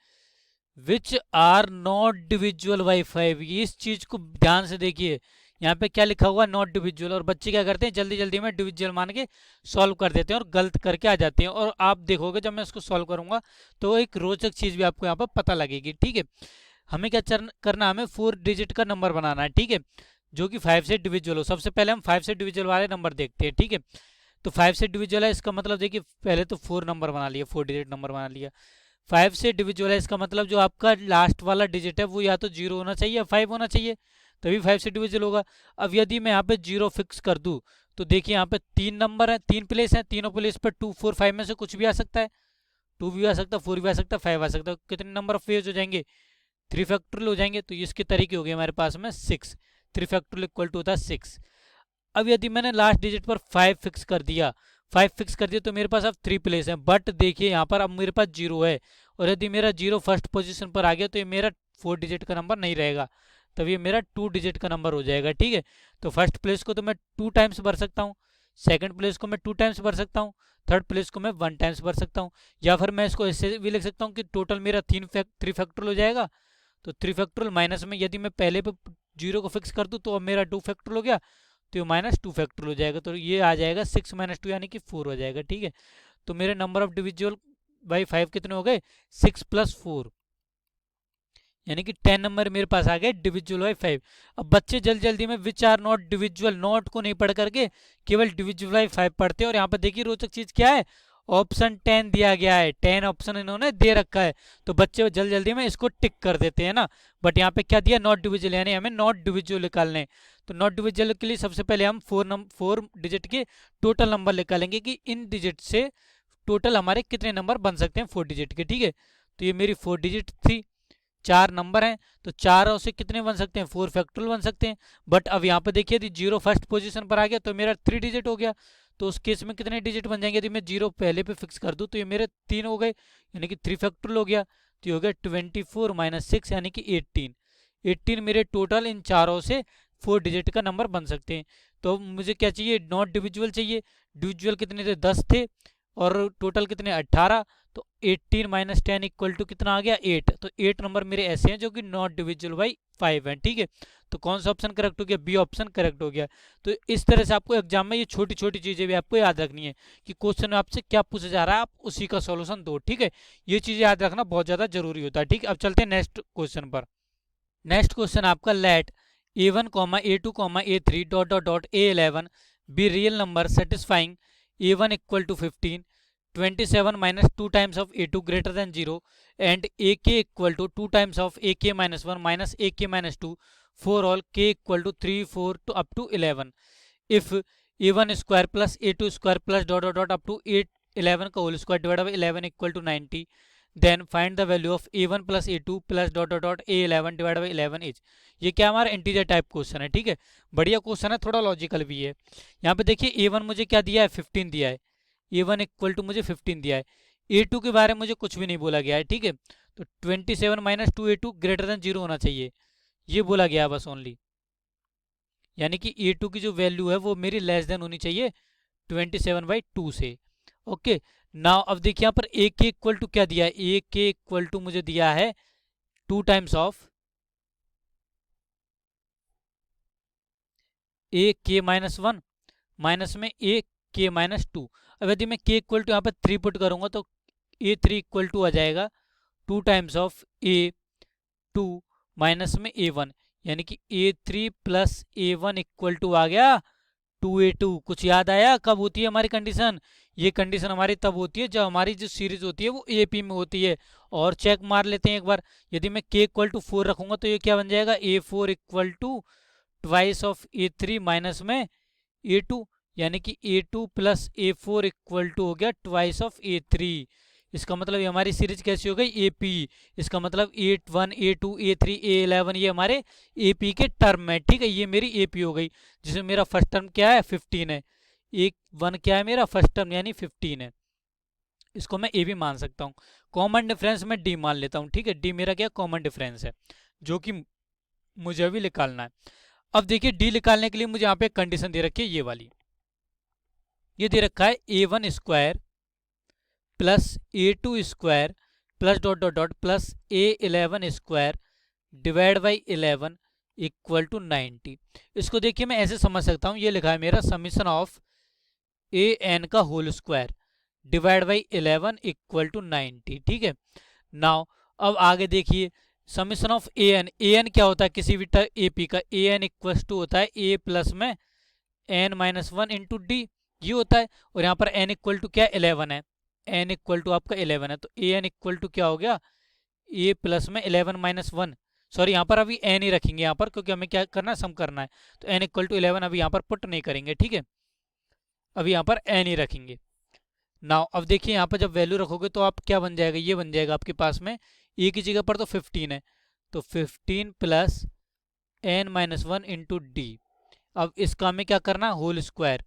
which are not divisible by 5। इस चीज को ध्यान से देखिए, यहाँ पे क्या लिखा हुआ, नॉट डिविजुअल, और बच्चे क्या करते हैं जल्दी जल्दी में डिविजुअल मान के सॉल्व कर देते हैं और गलत करके आ जाते हैं। और आप देखोगे जब मैं इसको सॉल्व करूंगा तो एक रोचक चीज़ भी आपको यहाँ पर पता लगेगी। ठीक है, हमें क्या करना, हमें 4 डिजिट का नंबर बनाना है। ठीक है, जो कि 5 से डिविजुअल हो। सबसे पहले हम 5 से डिविजुअल वाले नंबर देखते हैं। ठीक है, तो 5 से डिविजुअल है, इसका मतलब देखिए पहले तो 4 नंबर बना लिया, 4 डिजिट नंबर बना लिया। 5 से डिविजुअल है, इसका मतलब जो आपका लास्ट वाला डिजिट है वो या तो 0 होना चाहिए या 5 होना चाहिए, तभी 5 से डिविजुअल होगा। अब यदि मैं यहाँ पे 0 फिक्स कर दूँ तो देखिए यहाँ पे 3 नंबर है, 3 प्लेस है, तीनों प्लेस पर 2 4 5 में से कुछ भी आ सकता है। 2 भी आ सकता है, 4 भी आ सकता है, 5 आ सकता है। कितने नंबर ऑफ वेज हो जाएंगे, 3 फैक्टोरियल हो जाएंगे। तो इसके तरीके हो गए हमारे पास में 6, 3 फैक्टोरियल इक्वल टू होता है 6। अब यदि मैंने लास्ट डिजिट पर 5 फिक्स कर दिया, 5 फिक्स कर दिया तो मेरे पास अब 3 प्लेस है, बट देखिए यहाँ पर अब मेरे पास 0 है, और यदि मेरा 0 फर्स्ट पोजीशन पर आ गया तो ये मेरा 4 डिजिट का नंबर नहीं रहेगा, तब ये मेरा 2 डिजिट का नंबर हो जाएगा। ठीक है, तो फर्स्ट प्लेस को तो मैं 2 टाइम्स भर सकता हूँ, सेकंड प्लेस को मैं 2 टाइम्स भर सकता हूँ, थर्ड प्लेस को मैं 1 टाइम्स भर सकता हूँ। या फिर मैं इसको ऐसे भी लिख सकता हूँ कि टोटल मेरा 3 फैक्टोरियल हो जाएगा। तो 3 फैक्टोरियल माइनस में यदि मैं पहले पे 0 को फिक्स कर दूँ तो अब मेरा 2 फैक्टोरियल हो गया, तो ये -2 फैक्टोरियल हो जाएगा। तो ये आ जाएगा 6 - 2 यानी कि 4 हो जाएगा। ठीक है, तो मेरे नंबर ऑफ डिविजुअल बाई 5 कितने हो गए, 6 + 4, यानी कि 10 नंबर मेरे पास आ गए डिविजुअल बाई 5। अब बच्चे जल्दी जल्दी में which are not dividual, not को नहीं पढ़ करके केवल डिविजुअल बाई 5 पढ़ते हैं। और यहाँ पर देखिए रोचक चीज क्या है, ऑप्शन 10 दिया गया है, 10 ऑप्शन इन्होंने दे रखा है, तो बच्चे जल्दी जल्दी में इसको टिक कर देते हैं ना। बट यहाँ पे क्या दिया, नॉट डिविजुअल, यानी हमें नॉट डिविजुअल निकालने। तो नॉट डिविजुअल के लिए सबसे पहले हम 4 डिजिट के टोटल नंबर निकालेंगे कि इन डिजिट से टोटल हमारे कितने नंबर बन सकते हैं 4 डिजिट के। ठीक है, तो ये मेरी 4 डिजिट थी, 4 नंबर हैं, तो 4 से कितने बन सकते हैं, 4 फैक्टोरियल बन सकते हैं। बट अब यहाँ पे देखिए यदि 0 फर्स्ट पोजीशन पर आ गया तो मेरा 3 डिजिट हो गया, तो उस केस में कितने डिजिट बन जाएंगे, यदि मैं 0 पहले पे फिक्स कर दूं तो ये मेरे 3 हो गए, यानी कि 3 फैक्टोरियल हो गया। तो ये हो गया 24 - 6 यानी कि 18। 18 मेरे टोटल इन चारों से 4 डिजिट का नंबर बन सकते हैं। तो मुझे क्या चाहिए, नॉट डिविजुअल चाहिए। डिविजुअल कितने थे, 10 थे, और टोटल कितने, 18। तो 18 - 10 इक्वल टू कितना आ गया, 8। तो 8 नंबर मेरे ऐसे हैं जो कि नॉट डिविजुअल बाई 5 हैं। ठीक है, तो कौन सा ऑप्शन करेक्ट हो गया, बी ऑप्शन करेक्ट हो गया। तो इस तरह से आपको एग्जाम में ये छोटी छोटी चीजें भी आपको याद रखनी है कि क्वेश्चन में आपसे क्या पूछा जा रहा है, आप उसी का सॉल्यूशन दो। ठीक है, ये चीजें याद रखना बहुत ज्यादा जरूरी होता है। ठीक है, अब चलते हैं नेक्स्ट क्वेश्चन पर। नेक्स्ट क्वेश्चन आपका, let a1, a2, a3 dot dot dot a11 be real number satisfying a1 equal to 15, 27 - 2 times of a2 greater than 0 and ak equal to 2 times of ak - 1 minus ak - 2 for all k equal to 3 4 to up to 11 if a1 square plus a2 square plus dot dot dot up to 8 11 का whole square divide by 11 equal to 90, then find the value of a1 plus a2 plus dot dot dot a11 divide by 11 is. ये क्या हमारा integer type question है। ठीक है, बढ़िया question है, थोड़ा लॉजिकल भी है। यहाँ पे देखिए a1 मुझे क्या दिया है, 15 दिया है, a1 इक्वल टू मुझे 15 दिया है, a2 के बारे में मुझे कुछ भी नहीं बोला गया है। ठीक है, तो 27 - 2 a2 ग्रेटर देन 0 होना चाहिए, ये बोला गया है बस ओनली, यानी कि a2 की जो वैल्यू है वो मेरी लेस देन होनी चाहिए 27/2 से। ओके, नाउ अब देखिए यहाँ पर a के इक्वल टू क्या दिया है, a के इक्वल टू मुझे दिया है 2 times of a k - 1 minus में a k - 2। अब यदि मैं k इक्वल टू यहाँ पर 3 पुट करूंगा तो a3 इक्वल टू आ जाएगा 2 टाइम्स ऑफ a2 माइनस में a1, यानी कि a3 plus a1 equal to आ गया 2a2। कुछ याद आया कब होती है हमारी कंडीशन, ये कंडीशन हमारी तब होती है जब हमारी जो सीरीज होती है वो AP में होती है। और चेक मार लेते हैं एक बार, यदि मैं k इक्वल टू 4 रखूंगा तो ये क्या बन जाएगा, a4 equal to twice of a3 minus में a2, यानी कि a2 plus a4 equal to हो गया ट्वाइस ऑफ a3। इसका मतलब ये हमारी सीरीज कैसी हो गई, AP। इसका मतलब A1 A2 A3 A11 ये हमारे AP के टर्म है। ठीक है, ये मेरी AP हो गई, जिसमें मेरा फर्स्ट टर्म क्या है, 15 है, एक 1 क्या है मेरा फर्स्ट टर्म यानी 15 है, इसको मैं AB मान सकता हूँ। कॉमन डिफरेंस में D मान लेता हूँ। ठीक है, D मेरा क्या कॉमन डिफरेंस है जो कि मुझे अभी निकालना है। अब देखिए D निकालने के लिए मुझे यहाँ पे कंडीशन दे रखी है ये वाली, ये दे रखा है a1 square plus a2 square plus dot dot dot plus a11 square divide by 11 equal to 90। इसको देखिए मैं ऐसे समझ सकता हूँ, ये लिखा है मेरा समीशन ऑफ ए एन का whole square divide by 11 equal to 90। ठीक है, नाउ अब आगे देखिए समीशन ऑफ ए एन क्या होता है किसी भी ए पी का, ए एन इक्वल टू होता है ए प्लस में N minus one into D, ये होता है। और यहाँ पर एन इक्वल टू क्या 11 है, एन इक्वल टू आपका 11 है, तो ए एन इक्वल टू क्या हो गया ए प्लस में 11 माइनस वन, सॉरी यहाँ पर अभी एन ही रखेंगे यहाँ पर, क्योंकि हमें क्या करना है, सम करना है। तो एन इक्वल टू 11 अभी यहाँ पर पुट नहीं करेंगे, ठीक है, अभी यहाँ पर एन ही रखेंगे। नाउ अब देखिए यहाँ पर जब वैल्यू रखोगे तो आप क्या बन जाएगा, ये बन जाएगा आपके पास में ए की जगह पर तो 15 है, तो 15 plus N minus one into D. अब इसका हमें क्या करना है, होल स्क्वायर,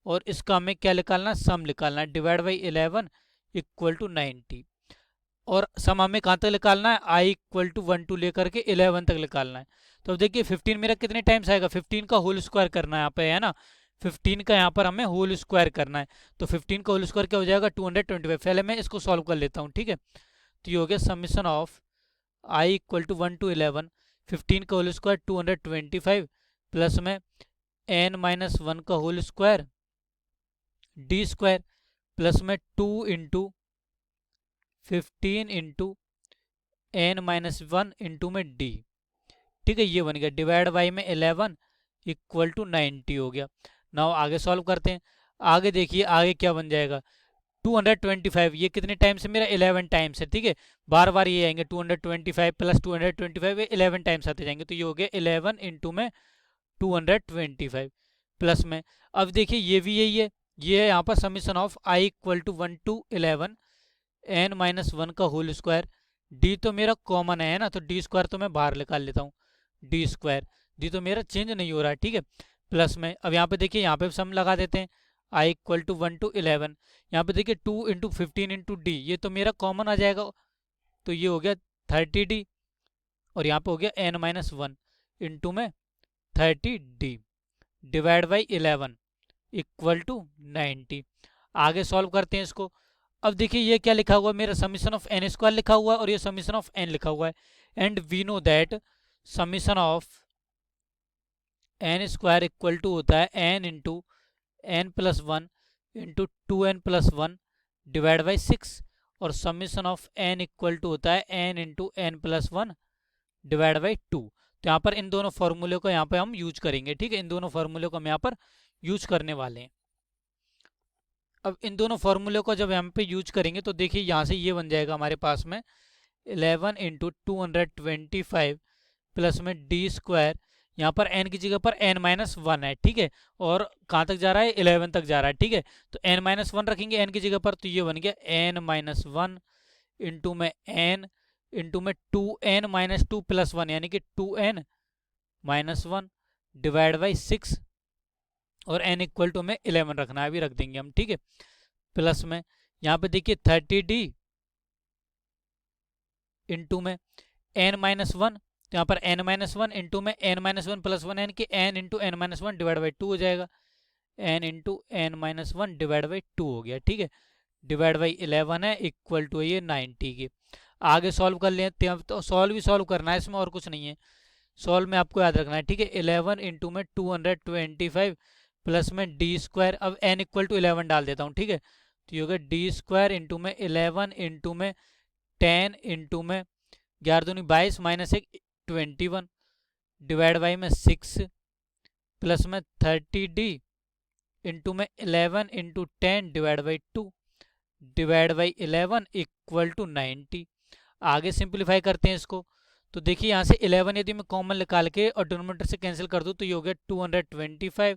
और इसका हमें क्या निकालना है, सम निकालना है, डिवाइड बाई 11 इक्वल टू 90। और सम हमें कहाँ तक निकालना है, आई इक्वल टू 1 टू लेकर के 11 तक निकालना है। तो अब देखिए 15 मेरा कितने टाइम्स आएगा, 15 का होल स्क्वायर करना है यहाँ पे, है ना, 15 का यहाँ पर हमें होल स्क्वायर करना है। तो 15 का होल स्क्वायर क्या हो जाएगा 225। पहले मैं इसको सॉल्व कर लेता हूँ, ठीक है। तो ये हो गया summation of I equal to 1 to 11, 15 का होल स्क्वायर 225 प्लस में एन माइनस वन का whole square D square plus में 2 into 15 into N minus one into में डी। ठीक है, ये बन गया डिवाइड बाई में 11 इक्वल टू 90 हो गया। नाउ आगे सॉल्व करते हैं। आगे देखिए आगे क्या बन जाएगा 225, ये कितने टाइम्स है मेरा 11 टाइम्स है, ठीक है, बार बार ये आएंगे 225 प्लस 225 ये 11 टाइम्स आते जाएंगे, तो ये हो गया 11 इंटू में 225 प्लस में। अब देखिए ये भी यही है, ये है यहाँ पर summation of I equal to 1 to 11 N minus one का होल स्क्वायर, डी तो मेरा कॉमन है ना, तो डी स्क्वायर तो मैं बाहर निकाल लेता हूँ, डी स्क्वायर, डी तो मेरा चेंज नहीं हो रहा है, ठीक है, प्लस में। अब यहाँ पे देखिए यहाँ पे सम लगा देते हैं, आई इक्वल टू 1 टू 11, यहाँ पे देखिए 2 इंटू 15 इंटू डी, ये तो मेरा कॉमन आ जाएगा, तो ये हो गया 30 डी, और यहाँ पे हो गया एन माइनस वन इंटू में 30 D divide by 11 equal to 90। आगे सॉल्व करते हैं इसको। अब देखिए ये क्या लिखा हुआ है मेरा समीशन ऑफ एन स्क्वायर लिखा हुआ है, और ये समीशन ऑफ एन लिखा हुआ है, and we know that summation of N square equal to होता है N into N plus one into 2n plus one divide by 6, और summation of N equal to होता है N into N plus one divide by 2। तो यहाँ पर इन दोनों फॉर्मूले को यहाँ पे हम यूज करेंगे, ठीक है, इन दोनों फॉर्मूले को हम यहाँ पर यूज करने वाले हैं। अब इन दोनों फॉर्मूले को जब यहाँ पे यूज करेंगे तो देखिए यहाँ से ये बन जाएगा हमारे पास में 11 इंटू 225 प्लस में डी स्क्वायर, यहाँ पर n की जगह पर n माइनस वन है, ठीक है, और कहाँ तक जा रहा है 11 तक जा रहा है, ठीक है, तो n माइनस वन रखेंगे n की जगह पर, तो ये बन गया n माइनस वन इंटू में n इंटू में 2n minus two plus one, यानी कि 2n minus one divide by 6, और n इक्वल टू में 11 रखना है, अभी रख देंगे हम, ठीक है, प्लस में यहाँ पे देखिए 30d इंटू में n माइनस वन, तो यहाँ पर n माइनस वन इंटू में n minus one plus one, यानी कि n into N minus one divide by two हो जाएगा, n into N minus one divide by two हो गया, ठीक है, डिवाइड बाई 11 है इक्वल टू ये 90 के। आगे सॉल्व कर लेते हैं, तो सॉल्व ही सॉल्व करना है इसमें, और कुछ नहीं है, सॉल्व में आपको याद रखना है, ठीक है, 11 इंटू में 225 प्लस में डी स्क्वायर, अब n इक्वल टू 11 डाल देता हूँ, ठीक है, तो ये होगा डी स्क्वायर इंटू में 11 इंटू में 10 इंटू में 11 दूनी 22 माइनस 1 21 डिवाइड बाई में 6 प्लस में 30d इंटू में 11 into 10 divide by 2 divide by 11 equal to 90। आगे सिंप्लीफाई करते हैं इसको, तो देखिए यहाँ से 11 यदि मैं कॉमन निकाल के और डिनोमिनेटर से कैंसिल कर दूँ तो ये हो गया 225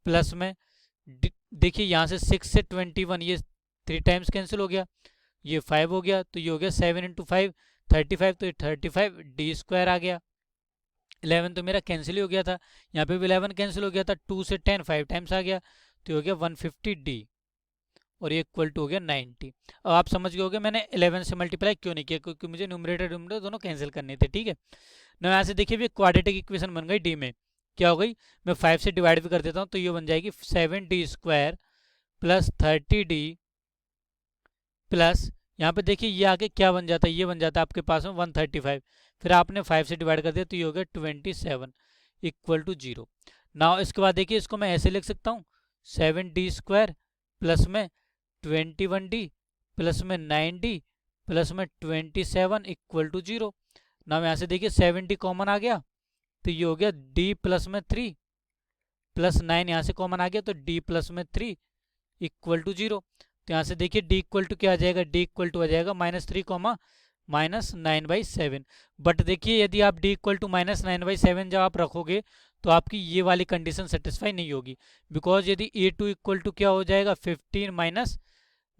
प्लस में देखिए यहाँ से 6 से 21 ये 3 टाइम्स कैंसिल हो गया, ये 5 हो गया, तो ये हो गया 7 इंटू 5 35, तो ये 35 डी स्क्वायर आ गया, 11 तो मेरा कैंसिल ही हो गया था, यहाँ पे भी 11 कैंसिल हो गया था, 2 से 10 5 टाइम्स आ गया, तो ये हो गया 150 डी, और ये इक्वल टू हो गया 90। अब आप समझ गए होगे मैंने 11 से मल्टीप्लाई क्यों नहीं किया, क्योंकि मुझे न्यूमरेटर डिनोमिनेटर दोनों कैंसिल करने थे, ठीक है ना। यहाँ से देखिए क्वाड्रेटिक इक्वेशन बन गई डी में, क्या हो गई, मैं 5 से डिवाइड भी कर देता हूँ, तो ये बन जाएगी 7d square plus 30d plus यहाँ पे देखिए ये आगे क्या बन जाता है, ये बन जाता है आपके पास में 135, फिर आपने 5 से डिवाइड कर दिया तो ये हो गया 27 इक्वल टू 0। नाउ इसके बाद देखिए इसको मैं ऐसे लिख सकता हूँ 7d² प्लस में 21d प्लस में 9d प्लस में 27 इक्वल टू 0। नाउ यहाँ से देखिए 7d कॉमन आ गया तो ये हो गया d प्लस में 3 प्लस 9 यहाँ से कॉमन आ गया तो d प्लस में 3 इक्वल टू 0। तो यहाँ से देखिए d इक्वल टू क्या आ जाएगा, d इक्वल टू आ जाएगा -3 -9/7। बट देखिए यदि आप d इक्वल टू -9/7 जब आप रखोगे तो आपकी ये वाली कंडीशन सेटिस्फाई नहीं होगी, बिकॉज यदि a2 इक्वल टू क्या हो जाएगा 15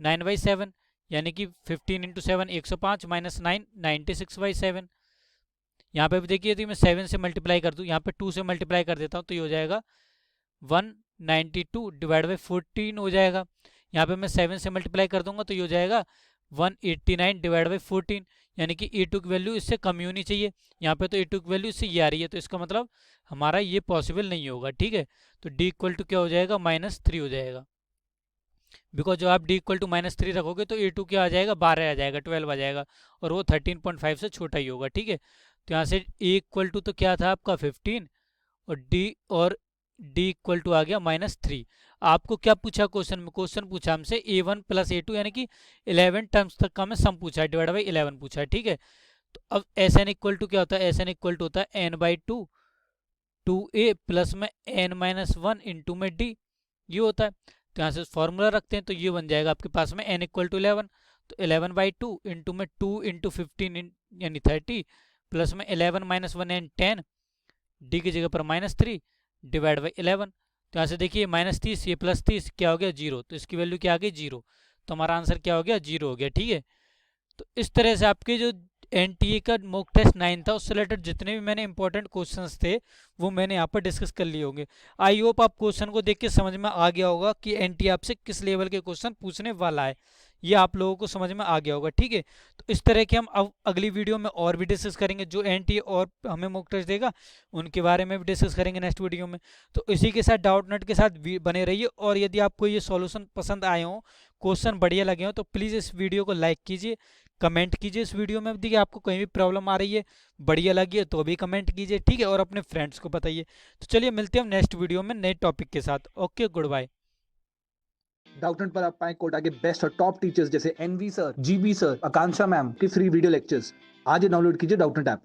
-9/7, यानी कि 15 × 7 105 -9 96/7। यहाँ पे भी देखिए यदि मैं 7 से मल्टीप्लाई कर दूँ, यहाँ पे 2 से मल्टीप्लाई कर देता हूँ तो ये हो जाएगा 192 डिवाइड बाई 14 हो जाएगा। यहाँ पे मैं 7 से मल्टीप्लाई कर दूंगा तो ये हो जाएगा 189 डिवाइड बाई 14, यानी कि e2 की वैल्यू इससे कम ही होनी चाहिए। यहाँ पे तो e2 की वैल्यू इससे ये आ रही है, तो इसका मतलब हमारा ये पॉसिबल नहीं होगा। ठीक है, तो d इक्वल टू क्या हो जाएगा -3 हो जाएगा, बिकॉज जब आप d इक्वल टू -3 रखोगे तो e2 क्या आ जाएगा 12 आ जाएगा, 12 आ जाएगा, और वो 13.5 से छोटा ही होगा। ठीक है, तो यहाँ से a इक्वल टू तो क्या था आपका 15 और d इक्वल टू आ गया -3। आपको क्या पूछा क्वेश्चन में, क्वेश्चन पूछा हमसे a1 प्लस a2 यानी कि 11 टर्म्स तक का हमें सम पूछा है, डिवाइड बाई 11 पूछा है। ठीक है, तो अब Sn इक्वल टू क्या होता है, Sn इक्वल टू होता है n/2 2a प्लस में n-1 इंटू में d, ये होता है। तो यहाँ से फॉर्मूला रखते हैं तो ये बन जाएगा आपके पास में n इक्वल टू 11, तो 11/2 इंटू में 2 इंटू 15 यानी 30 प्लस में 11 -1 एंड 10 d की जगह पर -3 डिवाइड बाई 11। तो यहाँ से देखिए -30 ये +30 क्या हो गया 0, तो इसकी वैल्यू क्या आ गई 0, तो हमारा आंसर क्या हो गया 0 हो गया। ठीक है, तो इस तरह से आपके जो एनटीए का मॉक टेस्ट 9 था उससे रिलेटेड जितने भी मैंने इंपॉर्टेंट क्वेश्चंस थे वो मैंने यहाँ पर डिस्कस कर लिए होंगे। आई होप आप क्वेश्चन को देख के समझ में आ गया होगा कि एनटीए आपसे किस लेवल के क्वेश्चन पूछने वाला है, ये आप लोगों को समझ में आ गया होगा। ठीक है, तो इस तरह के हम अब अगली वीडियो में और भी डिस्कस करेंगे, जो एनटीए और हमें मॉक टेस्ट देगा उनके बारे में भी डिस्कस करेंगे नेक्स्ट वीडियो में। तो इसी के साथ डाउटनेट के साथ बने रहिए, और यदि आपको ये सॉल्यूशन पसंद आए हों, क्वेश्चन बढ़िया लगे हों, तो प्लीज़ इस वीडियो को लाइक कीजिए, कमेंट कीजिए इस वीडियो में। देखिए आपको कहीं भी प्रॉब्लम आ रही है, बढ़िया लगी है तो भी कमेंट कीजिए। ठीक है, और अपने फ्रेंड्स को बताइए। तो चलिए मिलते हैं हम नेक्स्ट वीडियो में नए टॉपिक के साथ। Okay, good bye. डाउटनेट पर आप पाएं कोटा के बेस्ट और टॉप टीचर्स जैसे एनवी सर, जीबी सर, आकांक्षा मैम के फ्री वीडियो लेक्चर्स। आज ही डाउनलोड कीजिए डाउटनेट ऐप।